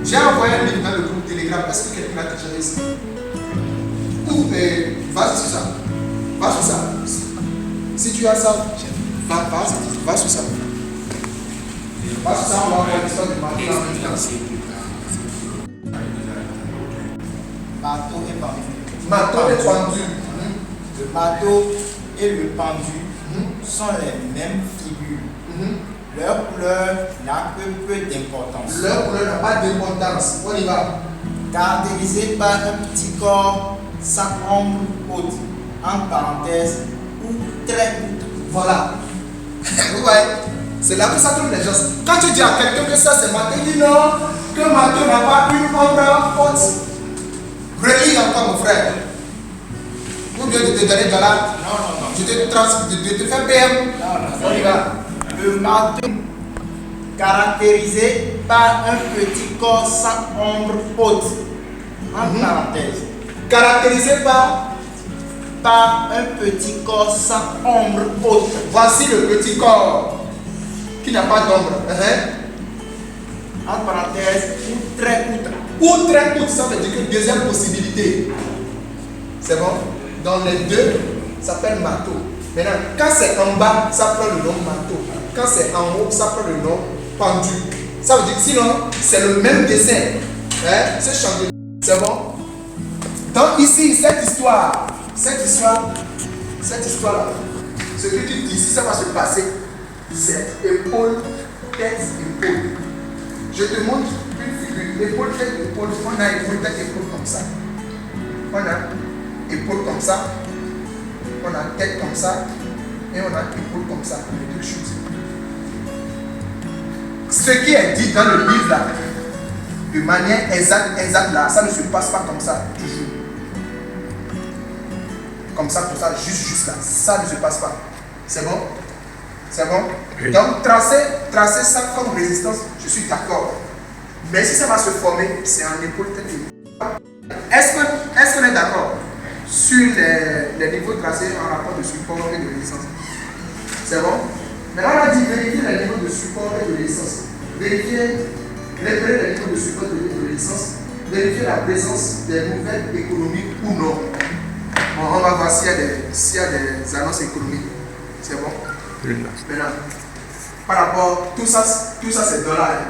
J'ai envoyé un lien dans le groupe Telegram. Est-ce que quelqu'un l'a téléchargé? Ou va sur ça. Va sur ça. Si tu as ça, va sur ça. Va sur ça, on va voir l'histoire du manteau en même temps. Marteau et pendu. Manteau et pendu. Le marteau et le pendu sont les mêmes figures. Leur couleur n'a que peu d'importance. Leur couleur n'a pas d'importance. On y va. Caractérisé par un petit corps sans ombre haute, en parenthèse, ou très courte. Voilà. Vous voyez? C'est là que ça tourne les gens. Quand tu dis à quelqu'un que ça c'est manteau, il dit non, que manteau n'a pas une ombre haute. Relis encore mon frère. Ou bien de te donner de là. Non. Je te fais PM. On y va. Le marteau, caractérisé par un petit corps sans ombre haute, en parenthèse, Caractérisé par un petit corps sans ombre haute. voici le petit corps qui n'a pas d'ombre. En parenthèse, ou très courte. Ou très courte, ça veut dire que deuxième possibilité. C'est bon? Dans les deux, ça s'appelle marteau. Maintenant, quand c'est en bas, ça prend le nom marteau. Quand c'est en haut, ça prend le nom pendu. Ça veut dire que sinon, c'est le même dessin. Ce chandelier. C'est bon? Donc ici, cette histoire-là, ce que tu dis, si ça va se passer, c'est épaule, tête, épaule. Je te montre une figure, épaule, tête, épaule. On a épaule, tête, épaule comme ça. On a épaule comme ça. On a tête comme ça. Et on a épaule comme ça. Les deux choses. Ce qui est dit dans le livre là, de manière exacte là, ça ne se passe pas comme ça, toujours. Comme ça, juste là. Ça ne se passe pas. C'est bon? C'est bon? Oui. Donc, tracer ça comme résistance, je suis d'accord. Mais si ça va se former, c'est en épaule tête. Est-ce qu'on est d'accord sur les niveaux tracés en rapport de support et de résistance? C'est bon? Maintenant, on a dit vérifier les niveaux de support et de résistance. Vérifier les niveaux de support et de résistance. Vérifier la présence des nouvelles économiques ou non. Bon, on va voir s'il y a des annonces économiques. C'est bon? Maintenant, par rapport, tout ça c'est dollars.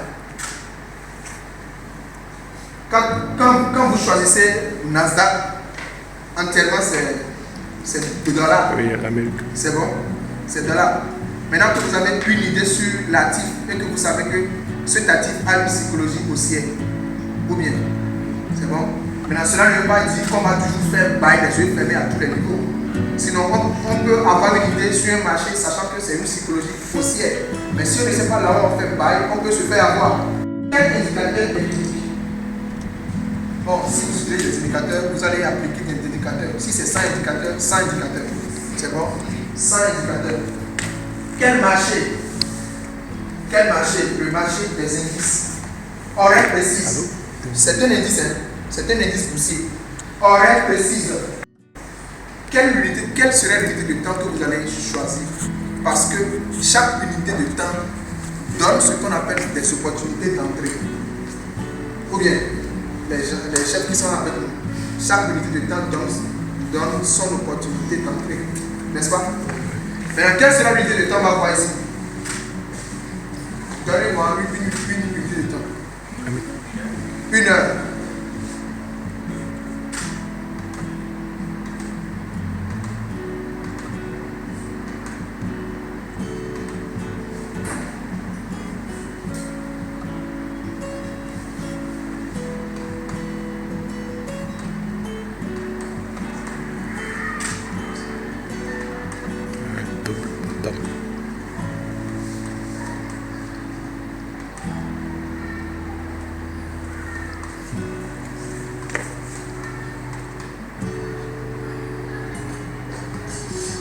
Quand vous choisissez Nasdaq, entièrement c'est de dollars. Oui, l'Amérique. C'est bon? C'est dollars. Maintenant que vous avez une idée sur l'actif et que vous savez que cet actif a une psychologie haussière, ou bien, c'est bon? Maintenant, cela ne veut pas dire qu'on va toujours faire bail les yeux fermés à tous les niveaux. Sinon, on peut avoir une idée sur un marché sachant que c'est une psychologie haussière. Mais si on ne sait pas là où on fait bail, on peut se faire avoir. Quel indicateur est unique? Bon, si vous utilisez des indicateurs, vous allez appliquer des indicateurs. Si c'est 100 indicateurs, 100 indicateurs. C'est bon? 100 indicateurs. Quel marché? Le marché des indices. Horaire précise. C'est un indice, hein? C'est un indice boursier. Horaire précise. Quelle serait l'unité de temps que vous allez choisir? Parce que chaque unité de temps donne ce qu'on appelle des opportunités d'entrée. Ou bien, les chefs qui sont avec nous, chaque unité de temps donne son opportunité d'entrée. N'est-ce pas? Maintenant, quelle sera l'unité de temps? On va voir ici. Donnez-moi une unité de temps. 1 heure.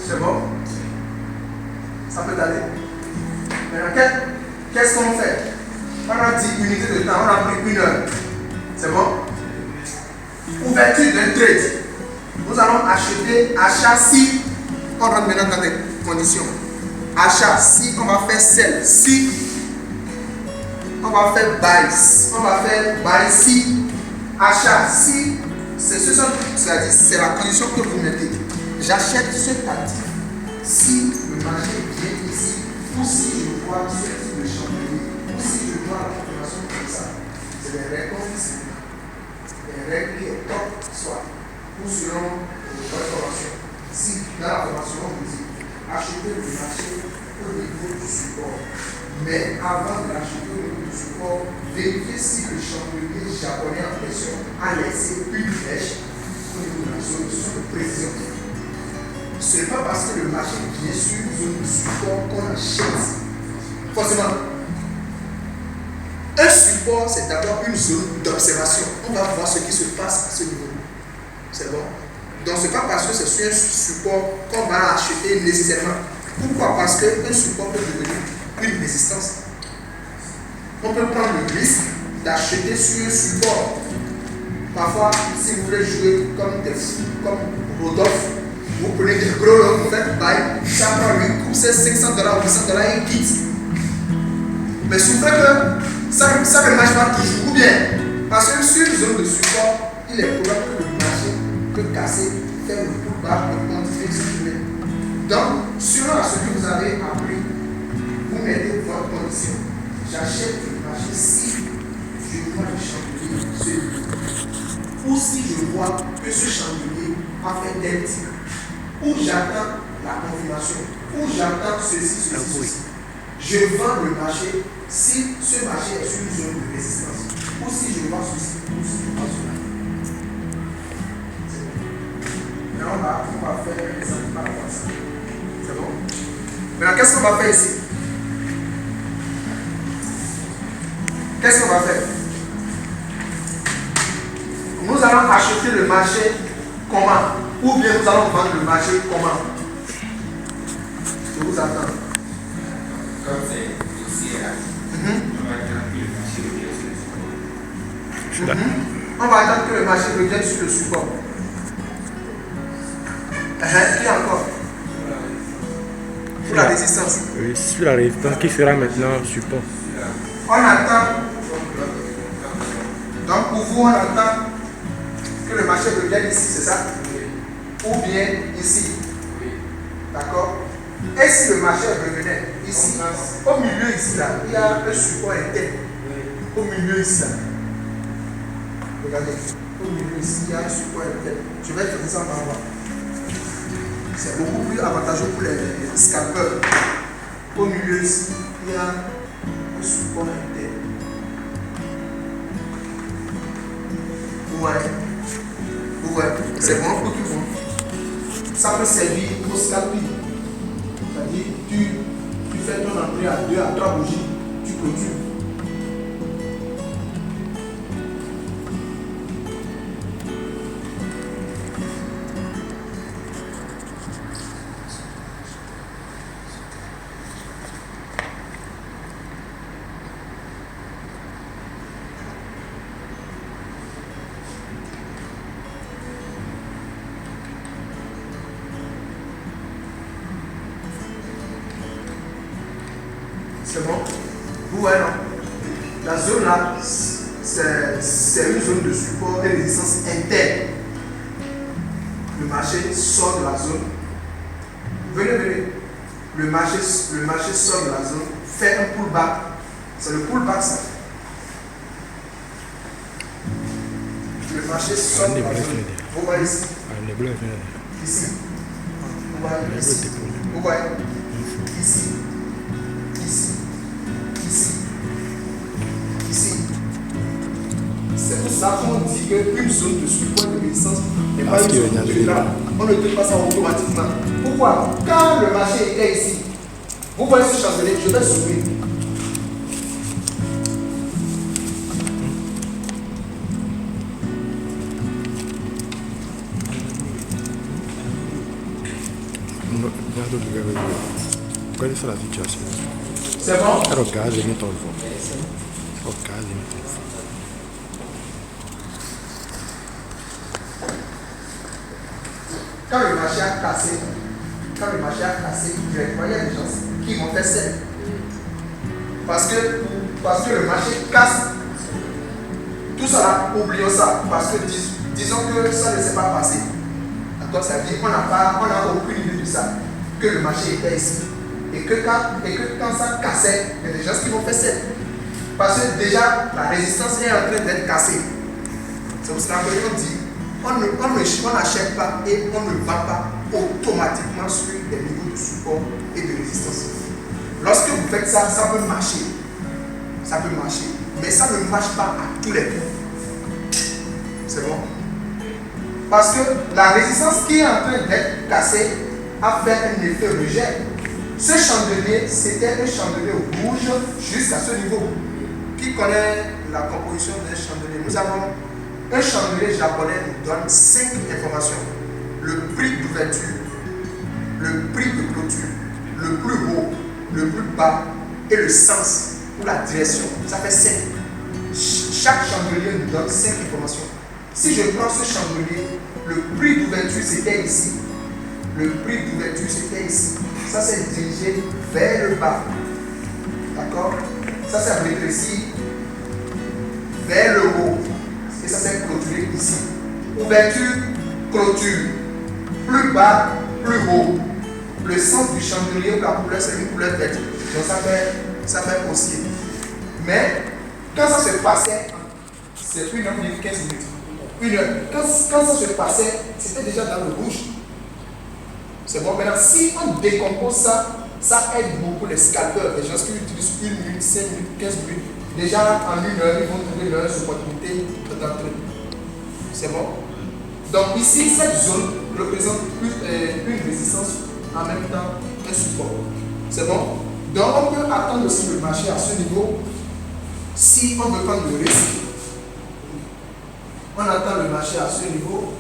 C'est bon? Ça peut aller. Maintenant, qu'est-ce qu'on fait? On a 10 unités de temps, on a pris 1 heure. C'est bon? Ouverture d'un trade. Nous allons acheter achat si on rentre maintenant dans des conditions. Achat si on va faire sell, si on va faire buy, on va faire buy si achat si c'est la condition que vous mettez. J'achète cet actif si le marché vient ici ou si je vois ce type de chandelier ou si je vois la confirmation comme ça. C'est des règles ici. Les règles qui est top soit ou selon votre formation. Si dans la formation on vous dit acheter le marché au niveau du support, mais avant de l'acheter au niveau du support, vérifiez si le chandelier japonais en question a laissé une flèche au niveau de la solution de précision. Ce n'est pas parce que le marché vient sur une zone de support qu'on achète. Forcément, un support, c'est d'abord une zone d'observation. On va voir ce qui se passe à ce niveau. C'est bon? Donc, ce n'est pas parce que c'est sur un support qu'on va acheter nécessairement. Pourquoi? Parce qu'un support peut devenir une résistance. On peut prendre le risque d'acheter sur un support. Parfois, si vous voulez jouer comme Rodolphe, vous prenez des gros lots, vous faites buy, ça prend lui, coupe ses $500 ou $800 et quitte. Mais souffrez que ça ne marche pas toujours. Ou bien, parce que sur une zone de support, il est probable que le marché peut casser, faire le pullback et continuer ce qu'il est. Donc, selon ce que vous avez appris, vous mettez votre condition. J'achète le marché si je vois le chandelier ou si je vois que ce chandelier a fait tel type. Ou j'attends la confirmation, ou j'attends ceci. Je vends le marché si ce marché est sur une zone de résistance, ou si je vends ceci, ou si je vends cela. Maintenant, on va faire un exemple par rapport à ça. C'est bon? Maintenant, qu'est-ce qu'on va faire ici? Qu'est-ce qu'on va faire? Nous allons acheter le marché comment? Ou bien nous allons vendre le marché comment? Je vous attends. Comme c'est aussi là, on va attendre que le marché revienne sur le support. On va attendre que le marché revienne sur le support. Qui encore? Pour la résistance. Oui, sur la résistance qui sera maintenant support. On attend. Donc pour vous, on attend que le marché revienne ici, c'est ça? Ou bien ici. D'accord? Et si le marché revenait ici, au milieu ici, là, il y a un support interne. Au milieu ici, là. Regardez. Au milieu ici, il y a un support interne. Je vais te dire ça en bas. C'est beaucoup plus avantageux pour les scalpers. Au milieu ici, il y a un support interne. Ouais. Ouais. C'est bon pour tout le monde. Ça peut servir au scalping. C'est-à-dire, tu fais ton entrée à 2 à 3 bougies, tu clôtures. C'est bon? Vous voyez, non? La zone là, c'est une zone de support et résistance interne. Le marché sort de la zone. Venez. Le marché sort de la zone, fait un pullback. C'est le pullback ça. Le marché sort de la zone. Vous voyez ici. Ici. Vous voyez ici. Vous voyez ici. Ici. Ici. Ici. C'est pour ça qu'on dit qu'une zone de support de résistance n'est pas une zone durable. On ne fait pas ça automatiquement. Pourquoi? Quand le marché était ici, vous voyez ce chandelier, je vais s'ouvrir. Qual è la situazione? C'est bon? Ero casi mi tolgo. Ho casi mi tolgo. Quand le marché a cassé, directement, il y a des gens qui vont faire ça. Parce que le marché casse. Tout ça là, oublions ça. Parce que disons que ça ne s'est pas passé. D'accord, ça veut dire qu'on n'a aucune idée de ça. Que le marché était ici. Et que quand ça cassait, il y a des gens qui vont faire ça. Parce que déjà, la résistance est en train d'être cassée. C'est pour cela qu'on dit, on n'achète pas et on ne vend pas automatiquement sur des niveaux de support et de résistance. Lorsque vous faites ça, ça peut marcher. Ça peut marcher. Mais ça ne marche pas à tous les points. C'est bon? Parce que la résistance qui est en train d'être cassée a fait un effet rejet. Ce chandelier, c'était un chandelier rouge jusqu'à ce niveau. Qui connaît la composition d'un chandelier? Nous avons un chandelier japonais nous donne 5 informations. Le prix d'ouverture, le prix de clôture, le plus haut, le plus bas et le sens ou la direction. Ça fait 5. Chaque chandelier nous donne 5 informations. Si je prends ce chandelier, le prix d'ouverture c'était ici. Le prix d'ouverture c'était ici. Ça s'est dirigé vers le bas. D'accord? Ça s'est rétréci vers le haut. Et ça s'est clôturé ici. Ouverture, clôture. Plus bas, plus haut. Le sens du chandelier ou la couleur, c'est une couleur verte. Donc ça fait osciller. Mais quand ça se passait, c'est 1 heure et 15 minutes. 1 heure. Quand ça se passait, c'était déjà dans le rouge. C'est bon. Maintenant, si on décompose ça, ça aide beaucoup les scalpeurs, les gens qui utilisent 1 minute, 5 minutes, 15 minutes. Déjà en 1 heure, ils vont trouver leur opportunité d'entrer. C'est bon? Donc ici, cette zone représente une résistance en même temps un support. C'est bon? Donc on peut attendre aussi le marché à ce niveau si on veut prendre le risque. On attend le marché à ce niveau.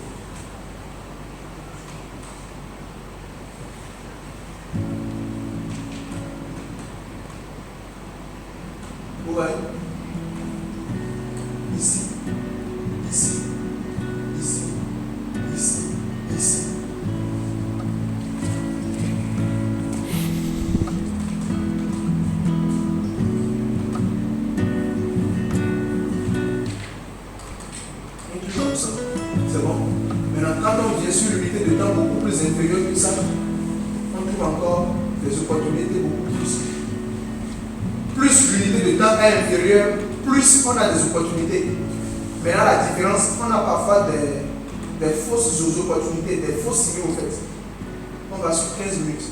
Vous voyez? Ici, ici, ici, ici, ici. Comme ça. C'est bon. Maintenant, quand on vient sur l'unité de temps beaucoup plus inférieure que ça, on trouve encore des opportunités beaucoup plus. Plus l'unité de temps est inférieure, plus on a des opportunités. Mais là, la différence, on a parfois des fausses opportunités, des fausses signaux au fait. On va sur 15 minutes.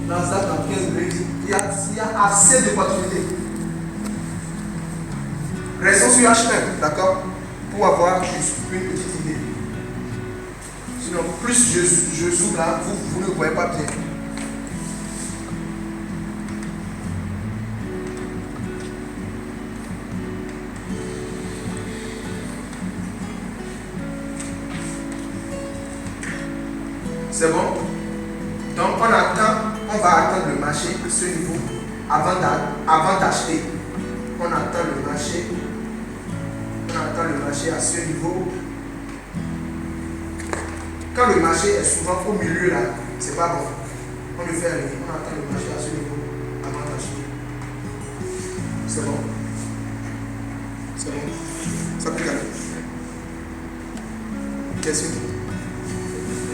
Nasdaq dans 15 minutes, il y a assez d'opportunités. Restons sur H1, d'accord? Pour avoir une petite idée. Sinon, plus je zoome là, vous ne voyez pas bien. C'est bon? Donc on va attendre le marché à ce niveau avant d'acheter. On attend le marché. On attend le marché à ce niveau. Quand le marché est souvent au milieu là, c'est pas bon. On le fait rien. On attend le marché à ce niveau avant d'acheter. C'est bon? C'est bon? Ça peut calmer. Question.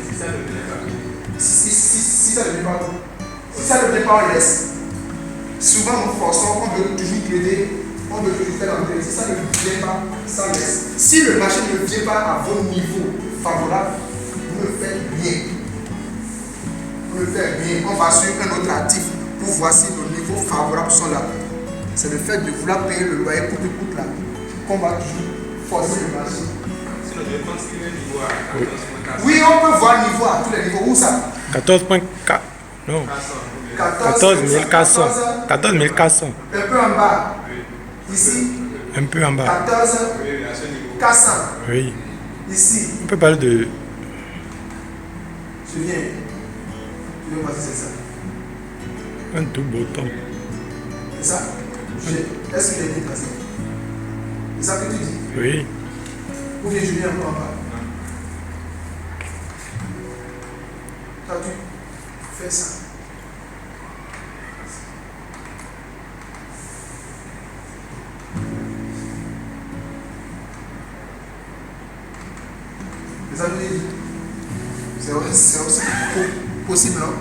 Si ça ne venait pas. Si ça ne vient pas, si ça ne vient pas, on laisse. Souvent, nous forçons, on veut toujours trader, on veut toujours faire l'entrée. Si ça ne vient pas, ça laisse. Si le marché ne vient pas à vos niveaux favorables, vous ne faites rien. Vous ne faites rien. On va sur un autre actif pour voir si nos niveaux favorables sont là. C'est le fait de vouloir payer le loyer coûte que coûte là qu'on va toujours forcer le marché. Sinon, je pense qu'il y a un niveau à 14.4. Oui, on peut voir le niveau à tous les niveaux. Où ça? 14.4. Non. 14 400. 14 400. Un peu en bas. Ici. Un peu en bas. 14 400. Oui. Ici. On peut parler de. Je viens. Je vais voir si c'est ça. Un tout bouton. C'est ça? Est-ce qu'il est bien placé? C'est ça que tu dis? Oui. Ou bien je viens un peu en bas? Toi, tu fais ça. C'est ça que tu dis? C'est aussi possible, non?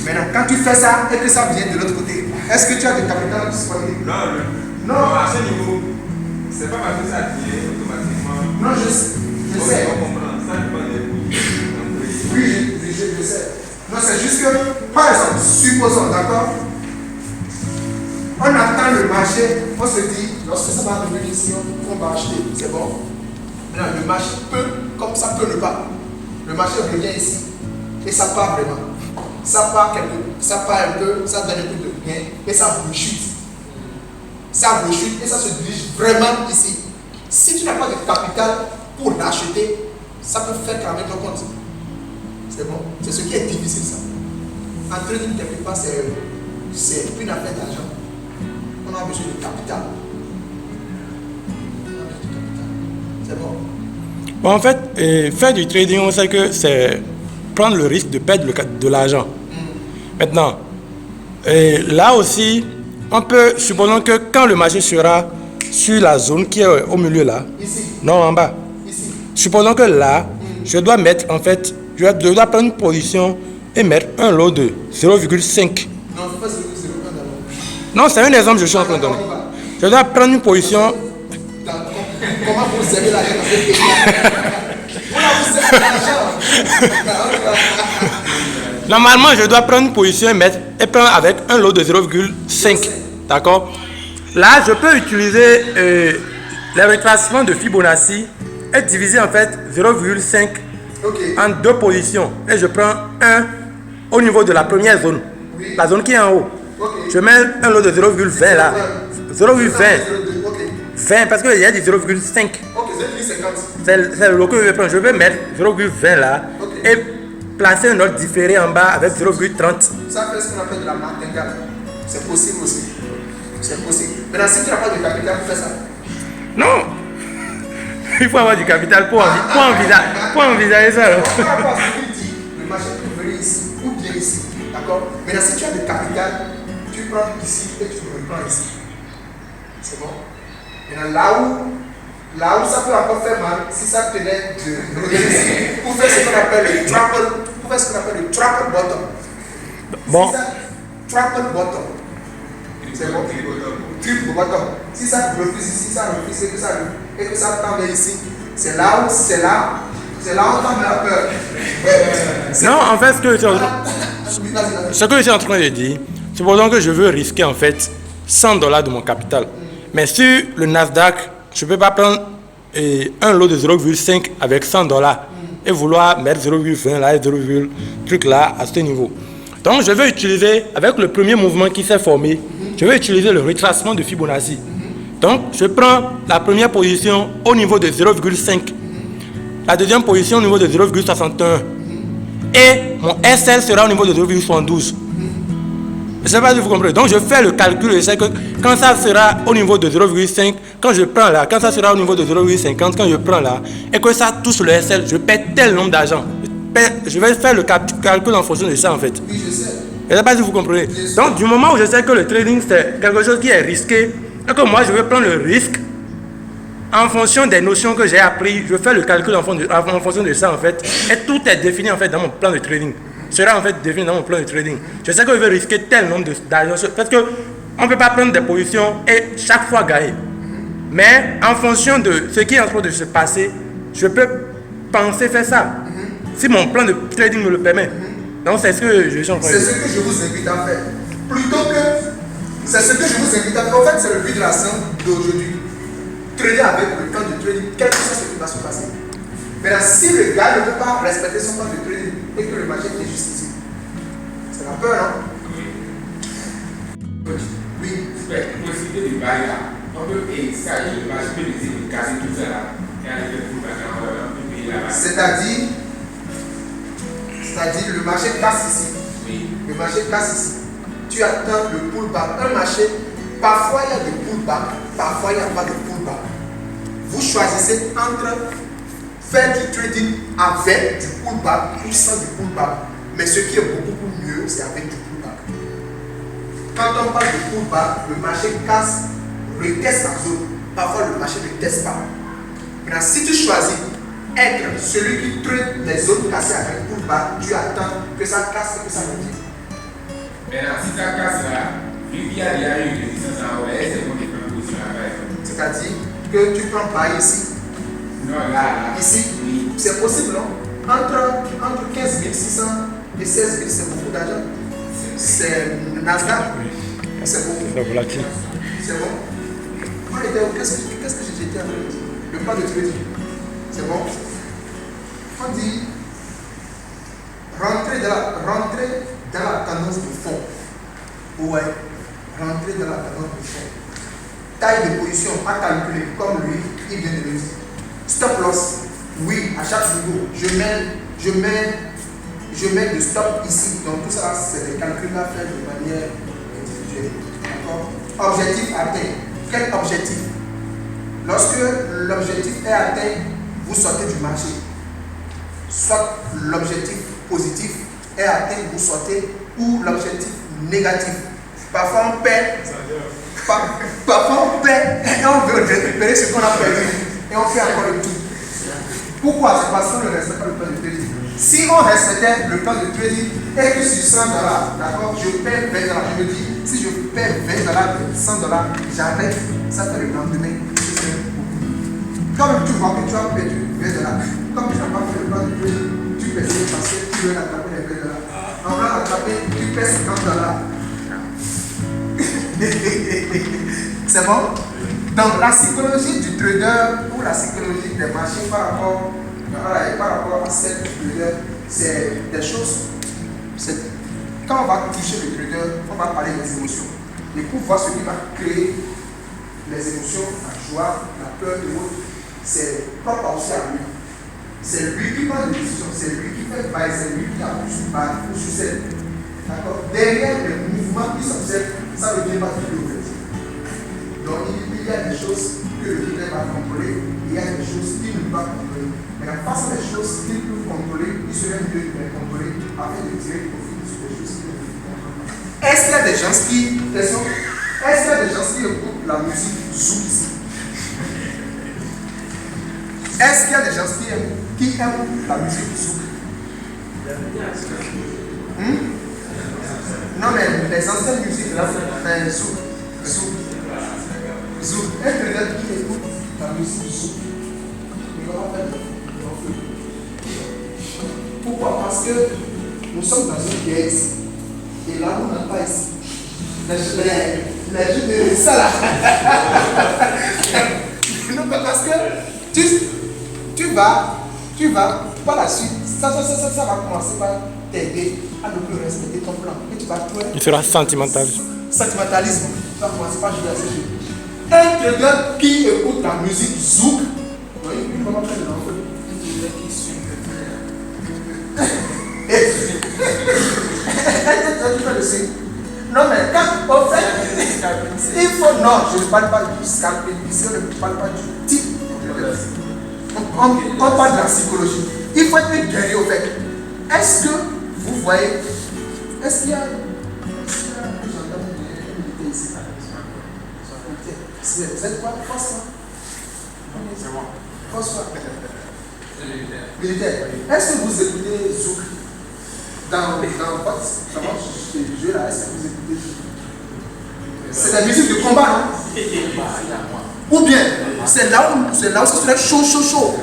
Maintenant, quand tu fais ça et que ça vient de l'autre côté, est-ce que tu as des capital disponibles? Non, à ce niveau, c'est pas parce que ça vient automatiquement. Non, je sais. On comprend, ça dépend des prix. Oui, je sais. Non, c'est juste que, par exemple, supposons, d'accord? On attend le marché, on se dit, lorsque ça va revenir ici, on va acheter, c'est bon. Maintenant, le marché peut, comme ça peut ne pas. Le marché revient ici et ça part vraiment. Ça part un peu, ça donne un peu de gain et ça rechute. Ça rechute et ça se dirige vraiment ici. Si tu n'as pas de capital pour l'acheter, ça peut faire cramer ton compte. C'est bon. C'est ce qui est difficile, ça. En trading, quelque part, c'est une affaire d'argent. On a besoin de capital. C'est bon. Bon, en fait, faire du trading, on sait que c'est prendre le risque de perdre de l'argent. Maintenant, là aussi, on peut, supposons que quand le marché sera sur la zone qui est au milieu là, Ici. non en bas, Ici. supposons que là, je dois mettre en fait, je dois prendre une position et mettre un lot de 0,5. Non, c'est pas 0,01 d'abord. Non, c'est un exemple que je suis en train de donner. Je dois prendre une position. Comment vous aimez l'argent dans ce pays? Comment vous aimez l'argent? Normalement, je dois prendre une position et prendre avec un lot de 0,5. D'accord? Là, je peux utiliser les retracements de Fibonacci et diviser en fait 0,5 en deux positions. Et je prends un au niveau de la première zone, la zone qui est en haut. Je mets un lot de 0,20 là. 0,20. 20 parce qu'il y a du 0,5. Ok, 0,50. C'est le lot que je vais prendre. Je vais mettre 0,20 là et placer un autre différé en bas avec 0,30. Ça fait ce qu'on appelle de la martingale. C'est possible aussi. C'est possible. Maintenant, si tu n'as pas de capital, tu fais ça. Non. Il faut avoir du capital pour envisager ça. Alors. Par rapport à ce qu'il dit, le marché peut venir ici ou bien ici. D'accord? Maintenant, si tu as du capital, tu prends ici et tu reprends ici. C'est bon? Maintenant, là où ça peut encore faire mal, si ça tenait de revenir ici, pour faire ce qu'on appelle le triple bottom. Bon. Si ça, triple bottom. C'est bon? Triple bottom. Si ça refuse ici, ça refuse et que ça tombe ici, c'est là où on tombe la peur. Non, en fait, ce que je suis en train de dire, supposons que je veux risquer en fait $100 de mon capital. Mais sur le Nasdaq, je ne peux pas prendre un lot de 0,5 avec $100 et vouloir mettre 0,20 là et 0, truc là à ce niveau. Donc je vais utiliser, avec le premier mouvement qui s'est formé, je vais utiliser le retracement de Fibonacci. Donc je prends la première position au niveau de 0,5, la deuxième position au niveau de 0,61 et mon SL sera au niveau de 0,72. Je ne sais pas si vous comprenez. Donc je fais le calcul et je sais que quand ça sera au niveau de 0,5, quand je prends là, quand ça sera au niveau de 0,50, quand je prends là, et que ça touche le SL, je perds tel nombre d'argent. Je vais faire le calcul en fonction de ça en fait. Oui, je sais. Je ne sais pas si vous comprenez. Donc du moment où je sais que le trading c'est quelque chose qui est risqué, et que moi je vais prendre le risque en fonction des notions que j'ai apprises, je fais le calcul en fonction de ça en fait. Et tout est défini en fait dans mon plan de trading. Cela en fait défini dans mon plan de trading. Je sais que je vais risquer tel nombre d'argent parce que on ne peut pas prendre des positions et chaque fois gagner. Mais en fonction de ce qui est en train de se passer, je peux penser faire ça. Si mon plan de trading me le permet. Donc c'est ce que je suis en train de dire. C'est ce que je vous invite à faire. Plutôt que... C'est ce que je vous invite à faire. En fait, c'est le but de la séance d'aujourd'hui. Trader avec le plan de trading, quel que soit ce qui va se passer. Maintenant, si le gars ne peut pas respecter son plan de trading et que le marché est juste ici, c'est la peur, non? Oui. C'est possible de bail là. On peut, et ça, le marché peut décider de casser tout ça là. Et aller pour le payer là-bas. C'est-à-dire, le marché casse ici. Oui. Le marché casse ici. Tu attends le pullback. Un marché, parfois il y a des pullbacks, parfois il n'y a pas de pullback. Vous choisissez entre faire du trading avec du pullback ou sans du pullback. Mais ce qui est beaucoup mieux, c'est avec du pullback. Quand on parle de pullback, le marché casse, reteste la zone. Parfois le marché ne teste pas. Maintenant, si tu choisis être celui qui trade les zones cassées avec pullback, tu attends que ça casse et que ça revienne. Maintenant, si ça casse là, vu qu'il y a déjà une résistance en haut, c'est bon de prendre position là-bas. C'est-à-dire que tu prends pareil ici. Non, là. Ici, Oui. c'est possible, non? Entre 15 600 et 16 000, c'est beaucoup d'argent. C'est Nasdaq. C'est beaucoup. C'est volatile. C'est bon. Qu'est-ce que j'ai dit avec le plan de trading? C'est bon. On dit rentrer dans la tendance de fond. Ouais. Rentrer dans la tendance de fond. Taille de position à calculer comme lui, il vient de le dire. Stop loss. Oui, à chaque niveau, je mets le stop ici. Donc tout ça, c'est des calculs à faire de manière individuelle. D'accord? Objectif atteint. Quel objectif? Lorsque l'objectif est atteint, vous sortez du marché. Soit l'objectif positif est atteint, vous sortez, ou l'objectif négatif. Parfois on perd. Parfois on perd et on veut récupérer ce qu'on a perdu. Et on fait encore le tout. Pourquoi? C'est parce qu'on ne respecte pas le plan de trading. Si on respectait le plan de trading et que sur 100 $, d'accord, je perds 20 $, je me dis, si je perds 20 $, 100 $, j'arrête, ça fait le lendemain. Comme tu vois que tu as perdu 20 $, comme tu n'as pas fait le plan de trading, tu perds parce que tu veux attraper les 20 $. En voulant attraper, tu perds 50 $. C'est bon? Donc la psychologie du trader ou la psychologie des marchés par rapport à cette trader, c'est des choses. Quand on va toucher le trader, on va parler des émotions. Et pour voir ce qui va créer les émotions, la joie, la peur et autres, c'est propre aussi à lui. C'est lui qui prend les décisions, c'est lui qui fait le bail, c'est lui qui appuie sur bail ou sur scène. D'accord? Derrière les mouvements qui s'observent, ça ne vient pas tout le fait. Donc il y a des choses que le leader va contrôler, et il y a des choses qu'il ne peut pas contrôler. Mais face à des choses qu'il peut contrôler, il serait mieux de les contrôler afin de tirer profit sur des choses qu'il ne peut pas contrôler. Est-ce qu'il y a des gens qui écoutent la musique zouk ici? Est-ce qu'il y a des gens qui aiment la musique zouk? Non, mais les anciennes musiques, là, c'est zouk. Un trader qui écoute la musique zouk, il va faire le feu. Pourquoi? Parce que nous sommes dans une guerre ici. Et là, on n'a pas ici. Les jeux de ça là. Non, parce que tu vas, par la suite, ça va commencer par t'aider à ne plus respecter ton plan. Et tu vas trouver. Il sera sentimental. Sentimentalisme. Tu vas commencer par jouer à ce jeu. Un trader qui écoute la musique zouk, il va pas faire de l'enfant. Un trader qui suit le frère. Un trader qui fait. Non, mais quand on fait, il faut. Non, je ne parle pas du scalping, ici on ne parle pas du type. On parle de la psychologie. Il faut être guerrier au fait. Est-ce que vous voyez, est-ce qu'il y a un gendarme militaire ici? Vous êtes quoi? Force? C'est bon. Force quoi? Militaire. Est-ce que vous écoutez Zouk dans votre jeu là? Est-ce que vous écoutez Zouk? C'est la musique de combat, non? Ou bien, c'est là où c'est chaud.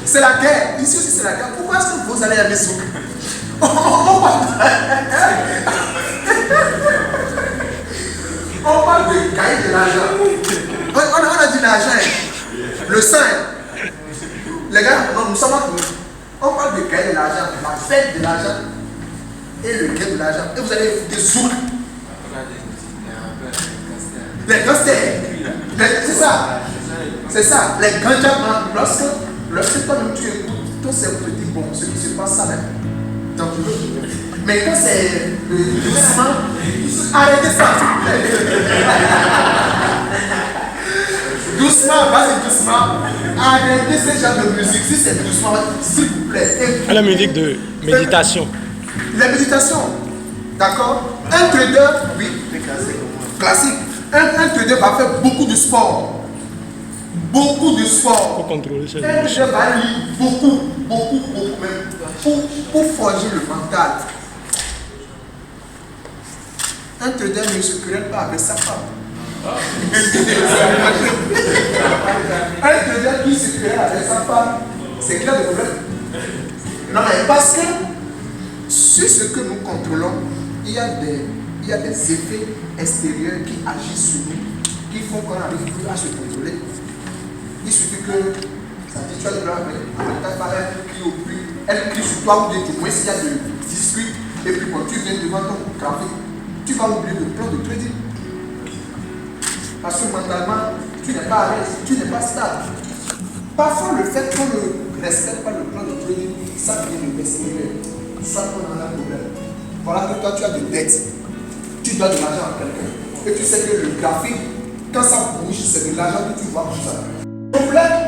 C'est la guerre. Ici aussi, c'est la guerre. Pourquoi est-ce que vous allez à Zouk? On parle de gagner de l'argent. On a dit l'argent. Le sang. Les gars, non, nous sommes entre nous. On parle de gagner de l'argent, la fête de l'argent et le gain de l'argent. Et vous allez écouter Zouk. Les gangsters. C'est ça. Les gangsters, lorsque toi-même tu écoutes, tous ces petits bons, ce qui se passe ça même. Dangereux. Mais quand c'est doucement, arrêtez ça. Doucement, vas-y doucement. Arrêtez ce genre de musique. Si c'est doucement, s'il vous plaît. À la musique de méditation. La méditation. D'accord? Un trader, oui. Classique. Un trader va faire beaucoup de sport. Beaucoup de sport. Pour contrôler ça. Un trader va lire beaucoup même. Pour forger le mental. Un trader ne se querelle pas avec sa femme. Un trader qui se querelle avec sa femme, c'est clair le problème. Non mais parce que sur ce que nous contrôlons, il y a des effets extérieurs qui agissent sur nous, qui font qu'on n'arrive plus à se contrôler. Il suffit que ça dit tu as des problèmes avec ta femme, elle crie sur toi ou bien du moins s'il y a de disputes, et puis quand tu viens devant ton graphique, tu vas oublier le plan de trading. Parce que mentalement, tu n'es pas à l'aise, tu n'es pas stable. Parfois, le fait qu'on ne respecte pas le plan de trading, ça vient de l'extérieur. Soit qu'on en a un problème. Voilà que toi, tu as des dettes. Tu dois de l'argent à quelqu'un. Et tu sais que le graphique, quand ça bouge, c'est de l'argent que tu vois comme ça.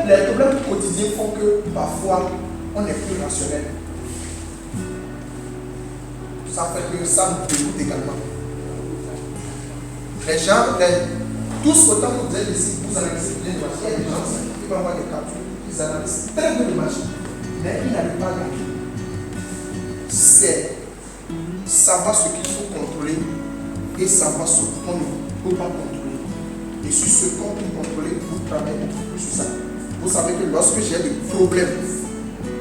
Les problèmes quotidiens font que parfois, on est plus rationnel. Ça fait que ça nous dégoûte également. Les gens, tous autant que vous êtes ici, vous analysez bien le marché. Il y a des gens qui vont avoir des captures, ils analysent très bien le marché, mais ils n'arrivent pas à gagner. C'est savoir ce qu'il faut contrôler et savoir ce qu'on ne peut pas contrôler. Et sur ce qu'on peut contrôler, vous travaillez beaucoup plus sur ça. Vous savez que lorsque j'ai des problèmes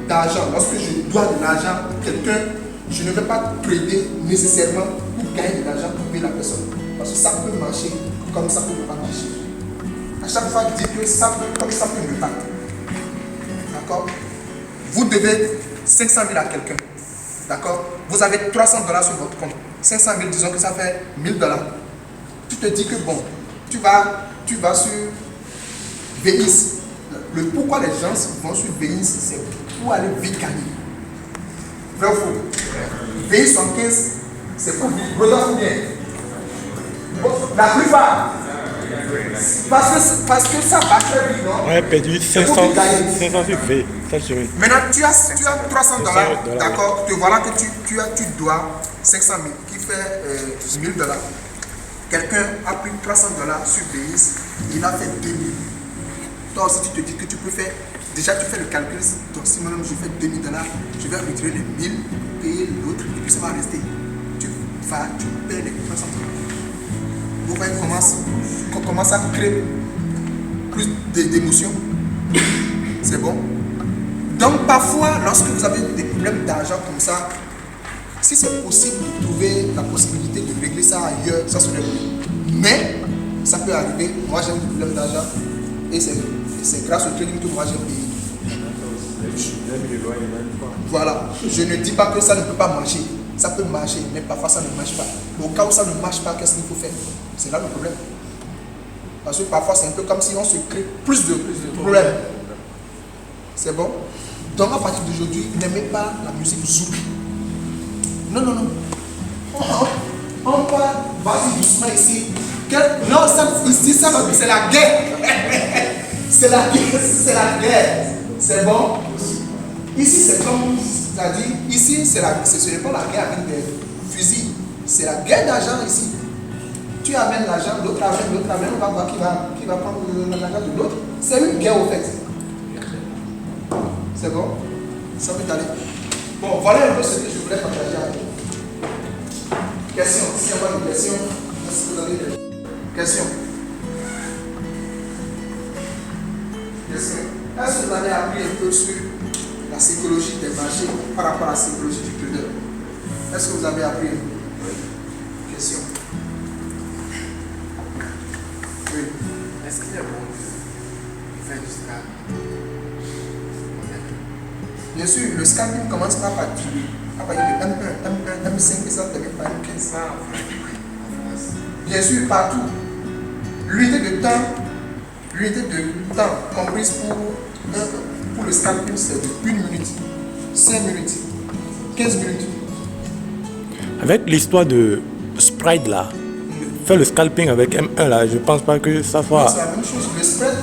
d'argent, lorsque je dois de l'argent à quelqu'un, je ne vais pas trader nécessairement pour gagner de l'argent pour payer la personne. Parce que ça peut marcher comme ça peut ne pas marcher. À chaque fois, je dis que ça peut, comme ça peut ne pas. D'accord? Vous devez 500 000 à quelqu'un. D'accord? Vous avez 300 $ sur votre compte. 500 000, disons que ça fait 1000 $. Tu te dis que bon, tu vas sur Venise. Le pourquoi les gens vont sur Venise, c'est pour aller vite gagner. Vrai ou faux? Venise 75, c'est pour vite. Regarde bien. La plupart. Parce que ça va très vite, non? On a perdu 500 sur V. Maintenant, tu as 300 $, d'accord? Te voilà que tu dois 500 000, qui fait 1000 $. Quelqu'un a pris 300 $ sur Venise, il a fait 2000. Toi aussi, tu te dis que tu peux faire. Déjà, tu fais le calcul. Donc, si moi-même je fais 2000 $, je vais retirer les 1000, payer l'autre, et puis ça va rester. Tu payes les 300 $. Vous voyez qu'on commence à créer plus d'émotions. C'est bon? Donc parfois, lorsque vous avez des problèmes d'argent comme ça, si c'est possible de trouver la possibilité de régler ça ailleurs, ça serait mieux. Mais ça peut arriver. Moi j'ai des problèmes d'argent et c'est grâce au trading que moi j'ai payé. Voilà. Je ne dis pas que ça ne peut pas marcher. Ça peut marcher, mais parfois ça ne marche pas. Au cas où ça ne marche pas, qu'est-ce qu'il faut faire? C'est là le problème. Parce que parfois c'est un peu comme si on se crée plus de problèmes. C'est bon? Donc à partir d'aujourd'hui, n'aimez pas la musique zouk. Non. On parle, vas-y doucement ici. Non, ici, c'est la guerre. C'est la guerre. C'est bon? Ici, c'est comme, c'est-à-dire, ici, ce n'est pas la guerre avec des fusils. C'est la guerre d'argent ici. Tu amènes l'argent, l'autre amène, on va voir qui va prendre l'argent de l'autre. C'est une guerre au fait. C'est bon? Ça peut aller. Bon, voilà un peu ce que je voulais partager avec vous. Question. S'il n'y a pas de questions, est-ce que vous avez des questions? Question. Est-ce que vous avez appris un peu sur la psychologie des marchés par rapport à la psychologie du trader? Est-ce que vous avez appris un peu? Question. Oui. Est-ce qu'il est bon de faire du scalp? Bien sûr, le scalping commence par partir à partir de M1, M1, M5 et ça termine par M15. Ça, en France. Bien sûr, partout. L'unité de temps comprise pour le scalping, c'est de 1 minute, 5 minutes, 15 minutes. Avec l'histoire de Sprite là, faire le scalping avec M1 là, je pense pas que ça soit. C'est la même chose. Le spread,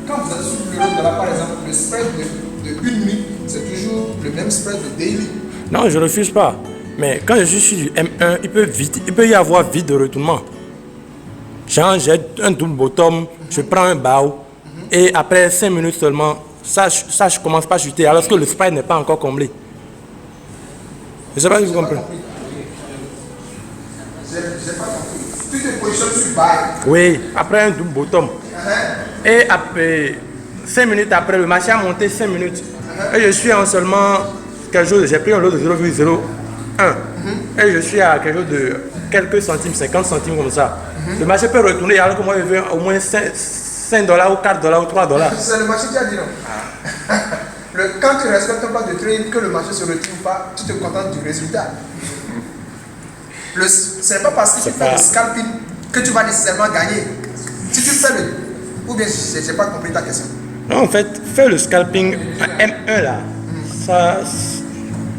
quand vous êtes sur l'euro-dollar par exemple, le spread de 1 minute, c'est toujours le même spread de daily. Non, je refuse pas. Mais quand je suis sur du M1, il peut y avoir vite de retournement. Genre, j'ai un double bottom, je prends un bow, et après 5 minutes seulement, ça je commence pas à chuter, alors que le spread n'est pas encore comblé. Je sais pas si vous comprenez. J'ai pas compris. Tu te positionnes sur buy. Oui, après un double bottom. Et après 5 minutes après, le marché a monté 5 minutes. Et je suis en seulement quelque chose, j'ai pris un lot de 0,01. Et je suis à quelque chose de quelques centimes, 50 centimes comme ça. Le marché peut retourner alors que moi je veux au moins 5 dollars ou 4 dollars ou 3 dollars. C'est le marché qui a dit non. Quand tu respectes pas de trade, que le marché se retrouve pas, tu te contentes du résultat. Ce n'est pas parce que tu fais le scalping que tu vas nécessairement gagner. Si tu fais le. Ou bien, je n'ai pas compris ta question. Non, en fait, faire le scalping à M1 là, ça.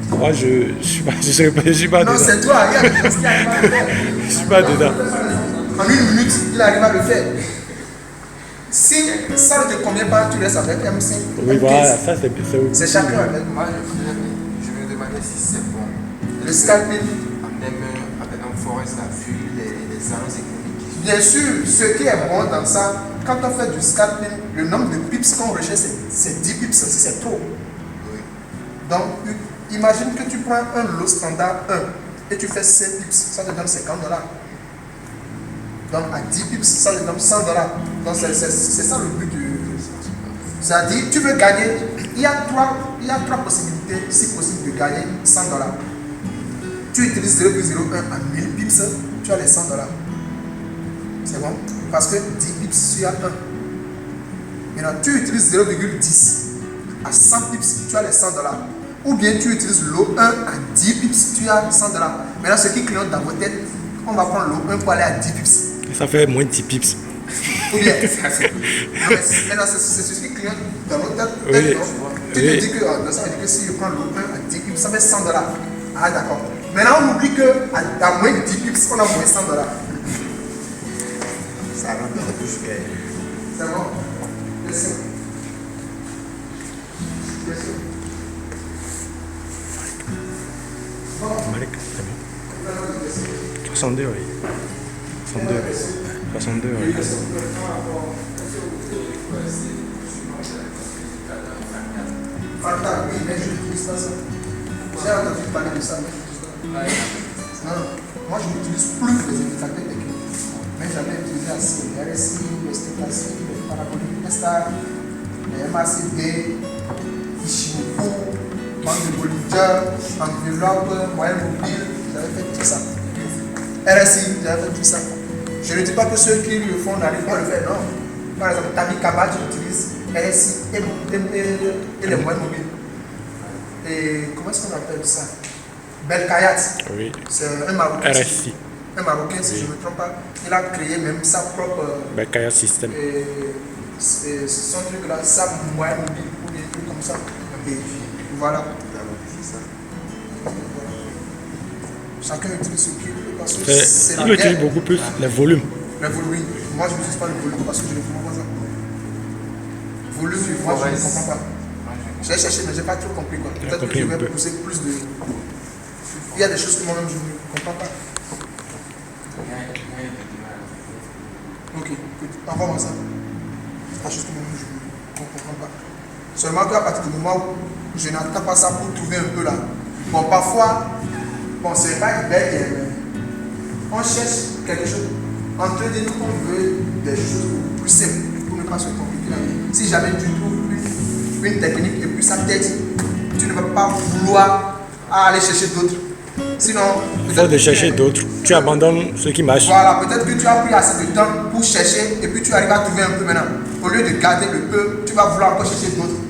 Moi je suis pas non, dedans. c'est toi, il y a des choses qui arrivent à le faire. Je suis pas dedans. En 1 minute, il arrive à le faire. Si ça ne te convient pas, tu restes avec M5. Oui, M15. voilà, ça c'est C'est chacun avec Moi, je me demandais si c'est bon. le scalping. En M1, avec un forest, la vue, les annonces économiques. Bien sûr, ce qui est bon dans ça, quand on fait du scalping, le nombre de pips qu'on recherche, c'est 10 pips, c'est trop. Oui. Donc, imagine que tu prends un lot standard 1 et tu fais 7 pips, ça te donne 50 dollars. Donc, à 10 pips, ça te donne 100 dollars. Donc, c'est ça le but du. C'est-à-dire, tu veux gagner, il y a trois possibilités, si possible, de gagner 100 dollars. Tu utilises 0,01 à 1000 pips, tu as les 100 dollars. C'est bon? Parce que 10 pips, tu as 1. Maintenant, tu utilises 0,10 à 100 pips, tu as les 100 dollars. Ou bien tu utilises l'eau 1 à 10 pips, tu as 100 dollars. Maintenant, ce qui clignote dans votre tête, on va prendre l'eau 1 pour aller à 10 pips. Ça fait moins de 10 pips. Ou bien, maintenant, c'est ce qui clignote dans votre tête. Oui. Tu te dis que, ça veut dire que si je prends l'eau 1 à 10 pips, ça fait 100 dollars. Ah, d'accord. Maintenant, on oublie qu'à moins de 10 pips, on a moins 100 dollars. Ça rentre dans la bouche. C'est bon? Question. Question. Malik, c'est bon. 62, oui. 62, oui. 62, oui. Fanta, oui, mais je n'utilise pas ça. J'ai entendu parler de ça, mais je n'utilise pas. Non, moi je n'utilise plus les indicateurs techniques. Mais j'avais utilisé assez les RSI, les stétations, les paraboliques, les MACD, Ishimoku, bande de Bollinger, enveloppe, moyenne mobile, j'avais fait tout ça. RSI, j'avais fait tout ça. Je ne dis pas que ceux qui le font n'arrivent pas à le faire, non. Par exemple, Tami Kabat, j'utilise RSI et les moyennes mobiles. Et comment est-ce qu'on appelle ça? Belkayat. Oui. C'est un Marocain. RSI. Un Marocain, si je ne me trompe pas. Il a créé même sa propre. Belkayat System. Son truc là, sa moyenne mobile ou des trucs comme ça. Et voilà. Chacun utilise ce qu'il veut parce que c'est la Il utilise guerre. beaucoup plus les volumes. Le volume. Moi, je n'utilise pas le volume parce que je ne comprends pas ça. Volume, moi, je ne comprends pas. J'ai cherché, mais je n'ai pas trop compris. Peut-être que je vais pousser plus de. Il y a des choses que moi-même je ne comprends pas. Ok, envoie-moi ça. C'est des choses que moi-même je ne comprends pas. Seulement qu'à partir du moment où je n'attends pas ça pour trouver un peu là. Bon, parfois, bon, c'est pas une bête, mais on cherche quelque chose. Entre nous, on veut des choses plus simples pour ne pas se compliquer la vie. Si jamais tu trouves une technique et puis ça t'aide, tu ne vas pas vouloir aller chercher d'autres. Sinon, Il faut de chercher d'autres. Tu abandonnes ce qui marche. voilà, peut-être que tu as pris assez de temps pour chercher et puis tu arrives à trouver un peu maintenant. Au lieu de garder le peu, tu vas vouloir encore chercher d'autres.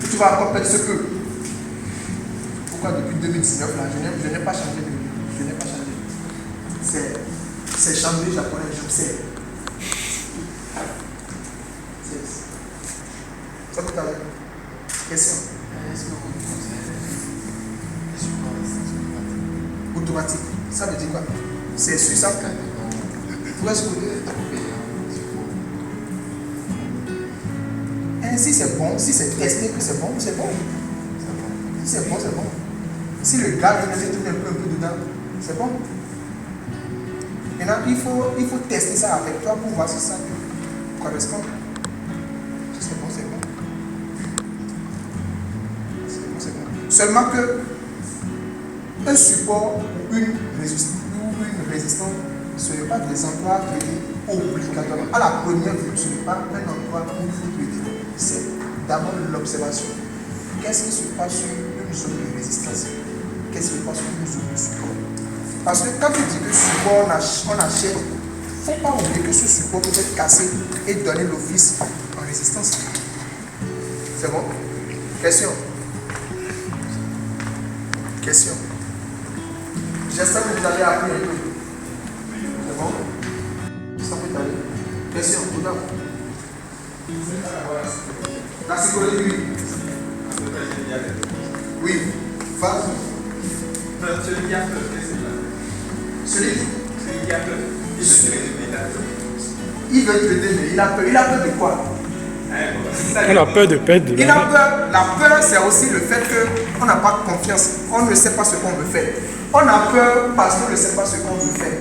Tu vas encore perdre ce peu. Pourquoi depuis 2019 là, je n'ai pas changé de vie. Je n'ai pas changé. C'est changé japonais, j'observe. Ça peut t'arriver. Question. Est-ce que vous conseillez les supports Automatique. Ça veut dire quoi? C'est sur ça. Pourquoi est-ce que si c'est bon, si c'est testé que c'est bon, c'est bon. Si c'est bon, c'est bon. Si le gars vient de trouver un peu dedans, c'est bon. Maintenant, il faut tester ça avec toi pour voir si ça correspond. Si c'est bon, c'est bon. C'est bon, c'est bon. Seulement que un support ou une résistance, ce n'est pas des emplois traités obligatoirement. À la première vue, ce n'est pas un emploi où il faut traiter. C'est d'abord l'observation. Qu'est-ce qui se passe sur une zone de résistance? Qu'est-ce qui se passe sur une zone de support? Parce que quand tu dis que support, on achète, il ne faut pas oublier que ce support peut être cassé et donner l'office en résistance. C'est bon? Question? Question? J'espère que vous allez apprendre un peu. C'est bon? Ça peut aller. Question? La psychologie, oui. Oui. Vas-y. Celui qui a peur, qu'est-ce que c'est? Celui qui a peur. Il veut traiter, mais il a peur. Il a peur de quoi? On a peur de perdre. Il a peur. La peur, c'est aussi le fait qu'on n'a pas confiance. On ne sait pas ce qu'on veut faire. On a peur parce qu'on ne sait pas ce qu'on veut faire.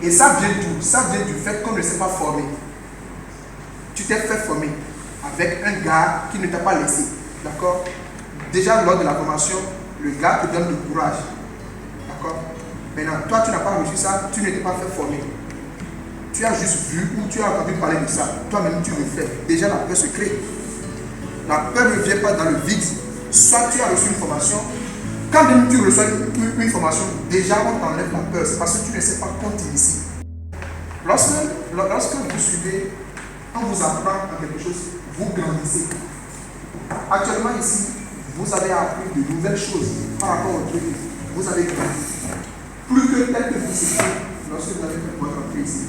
Et ça vient d'où? Ça vient du fait qu'on ne s'est pas formé. Tu t'es fait former avec un gars qui ne t'a pas laissé. D'accord? Déjà lors de la formation, le gars te donne du courage. D'accord? Maintenant, toi tu n'as pas reçu ça, tu ne t'es pas fait former. Tu as juste vu ou tu as entendu parler de ça. Toi-même tu le fais. Déjà la peur se crée. La peur ne vient pas dans le vide. Soit tu as reçu une formation. Quand même tu reçois une formation, déjà on t'enlève la peur. C'est parce que tu ne sais pas qu'on t'initie. Lorsque vous suivez, on vous apprend à quelque chose, vous grandissez. Actuellement ici, vous avez appris de nouvelles choses par rapport au truc. Vous avez grandi. Plus que tel que vous étiez lorsque vous avez fait votre entrée ici.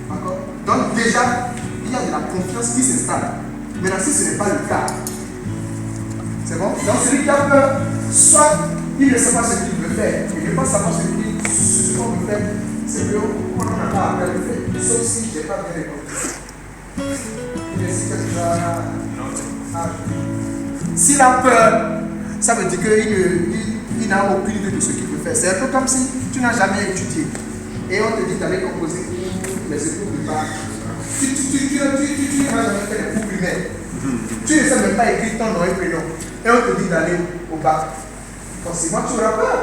D'accord? Donc déjà, il y a de la confiance qui s'installe. Maintenant, si ce n'est pas le cas, c'est bon? Donc celui qui a peur, soit il ne sait pas ce qu'il veut faire, il ne veut pas savoir ce qu'on veut faire, c'est qu'on n'en a pas appris à le faire, sauf si je n'ai pas bien répondu. S'il a peur, ça veut dire qu'il n'a aucune idée de ce qu'il veut faire. C'est un peu comme si tu n'as jamais étudié et on te dit d'aller composer les épreuves de bac. Tu n'as jamais fait les cours primaires. Tu ne sais même pas écrire ton nom et prénom. Et on te dit d'aller au bac. Forcément, tu auras peur.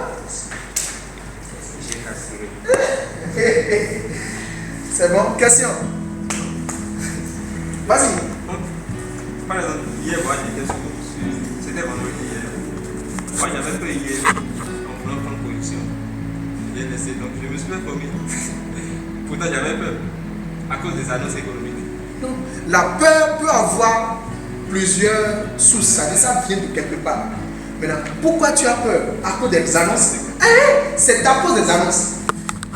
C'est bon? Question? Vas-y. Par exemple, hier, moi j'étais sur. C'était vendredi hier. Moi j'avais pris hier en voulant prendre position. J'ai laissé, donc je me suis fait former. Pourtant j'avais peur à cause des annonces économiques. La peur peut avoir plusieurs sources. Ça vient de quelque part. Maintenant, pourquoi tu as peur? À cause des annonces. C'est à cause des annonces.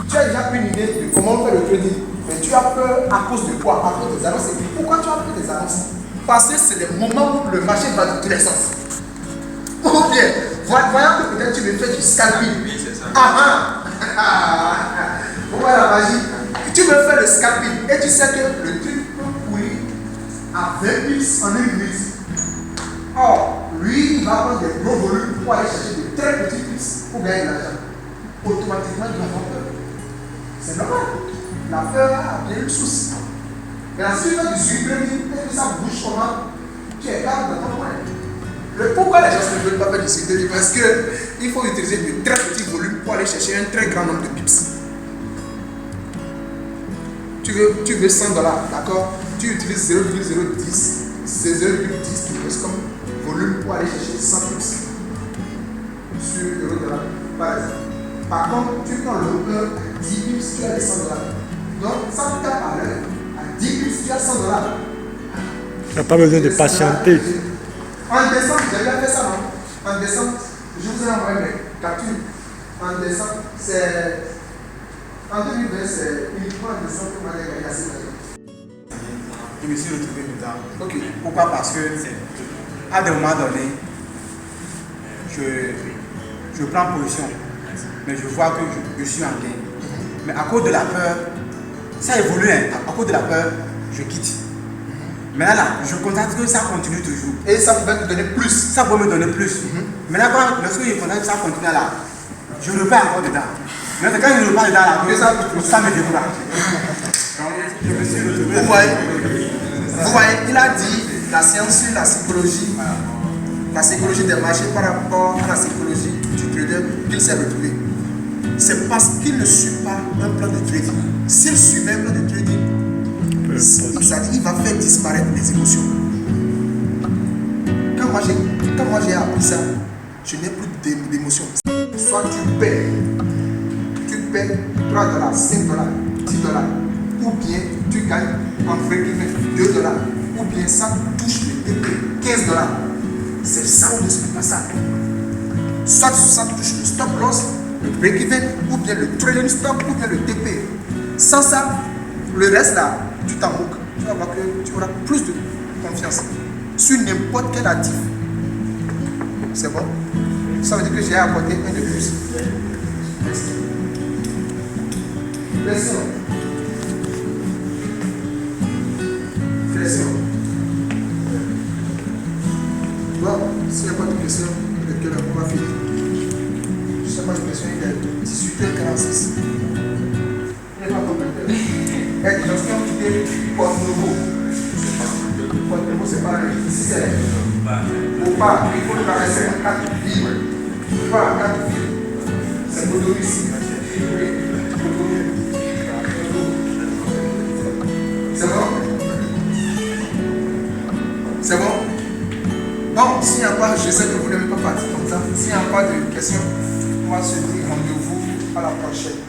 Tu as déjà une idée de comment faire le trading. Mais tu as peur à cause de quoi? À cause des annonces. Et pourquoi tu as peur des annonces? Parce que c'est des moments où le marché va dans tous les sens. Ou bien, voyant que peut-être tu veux faire du scalping. Oui, c'est ça. Vous voyez la magie? Tu veux faire le scalping et tu sais que le truc peut courir à 20 pips en une minute. Or, lui, il va prendre des gros volumes pour aller chercher de très petits pips pour gagner de l'argent. Automatiquement, il va avoir peur. C'est normal. La peur a bien une source. Mais si tu fais du suivi et que ça bouge comment, tu es calme dans ton coin. Pourquoi les gens ne veulent pas faire de sécurité? Parce qu'il faut utiliser de très petits volumes pour aller chercher un très grand nombre de pips. Tu veux 100 $, d'accord? Tu utilises 0,010, c'est 0,10 qui reste comme volume pour aller chercher 100 pips sur $1, par exemple. Par contre, tu prends le hauteur à 10 pips, tu as les 100 $. Donc, 100 $ à l'heure, à 10 pips, tu as 100 $. Tu n'as pas besoin de patienter. En décembre, j'ai déjà fait ça, non? En décembre, je vous ai envoyé mes captures. En décembre, c'est. En 2020, c'est uniquement en décembre que moi j'ai gagné assez d'argent. Je me suis retrouvé dedans. Ok. Pourquoi? Parce que à des moments donnés, je prends position, mais je vois que je suis en gain. Mais à cause de la peur, ça évolue, hein. À cause de la peur, je quitte. Maintenant, là, je constate que ça continue toujours. Et ça pouvait te donner plus. Ça peut me donner plus. Maintenant, lorsque je constate que ça continue là, je repars encore dedans. Mais quand je repars dedans là, ça me décourage. Donc, je me suis retrouvé. Vous voyez, il a dit la science sur la psychologie des marchés par rapport à la psychologie du trader qu'il s'est retrouvé. C'est parce qu'il ne suit pas un plan de trading. S'il suivait un plan de trading, il va faire disparaître les émotions. Quand moi j'ai appris ça, je n'ai plus d'émotions. Soit tu paies 3 $, 5 $, 10 $, ou bien tu gagnes en break-even 2 $, ou bien ça touche le TP 15 $. C'est ça ou ne c'est pas ça. Soit ça touche le stop loss, le break-even, ou bien le trailing stop, ou bien le TP. Sans ça, le reste là, tu t'en moques. Tu vas voir que tu auras plus de confiance sur n'importe quel actif. C'est bon? Ça veut dire que j'ai apporté un de plus. Merci. Pression. Pression. Bon, s'il n'y a pas de pression, on va finir. Je ne sais pas de pression, il est 18h46. Il n'est pas complété. Et lorsqu'on quitte Porte-Nouveau, Porte-Nouveau, c'est pas ici, c'est au pas, il faut traverser 4 villes. Pas 4 villes. C'est Bodo ici. C'est bon? C'est bon? Bon, s'il n'y a pas, je sais que vous n'aimez pas partir comme ça. S'il n'y a pas de questions, on va se dire rendez-vous à la prochaine.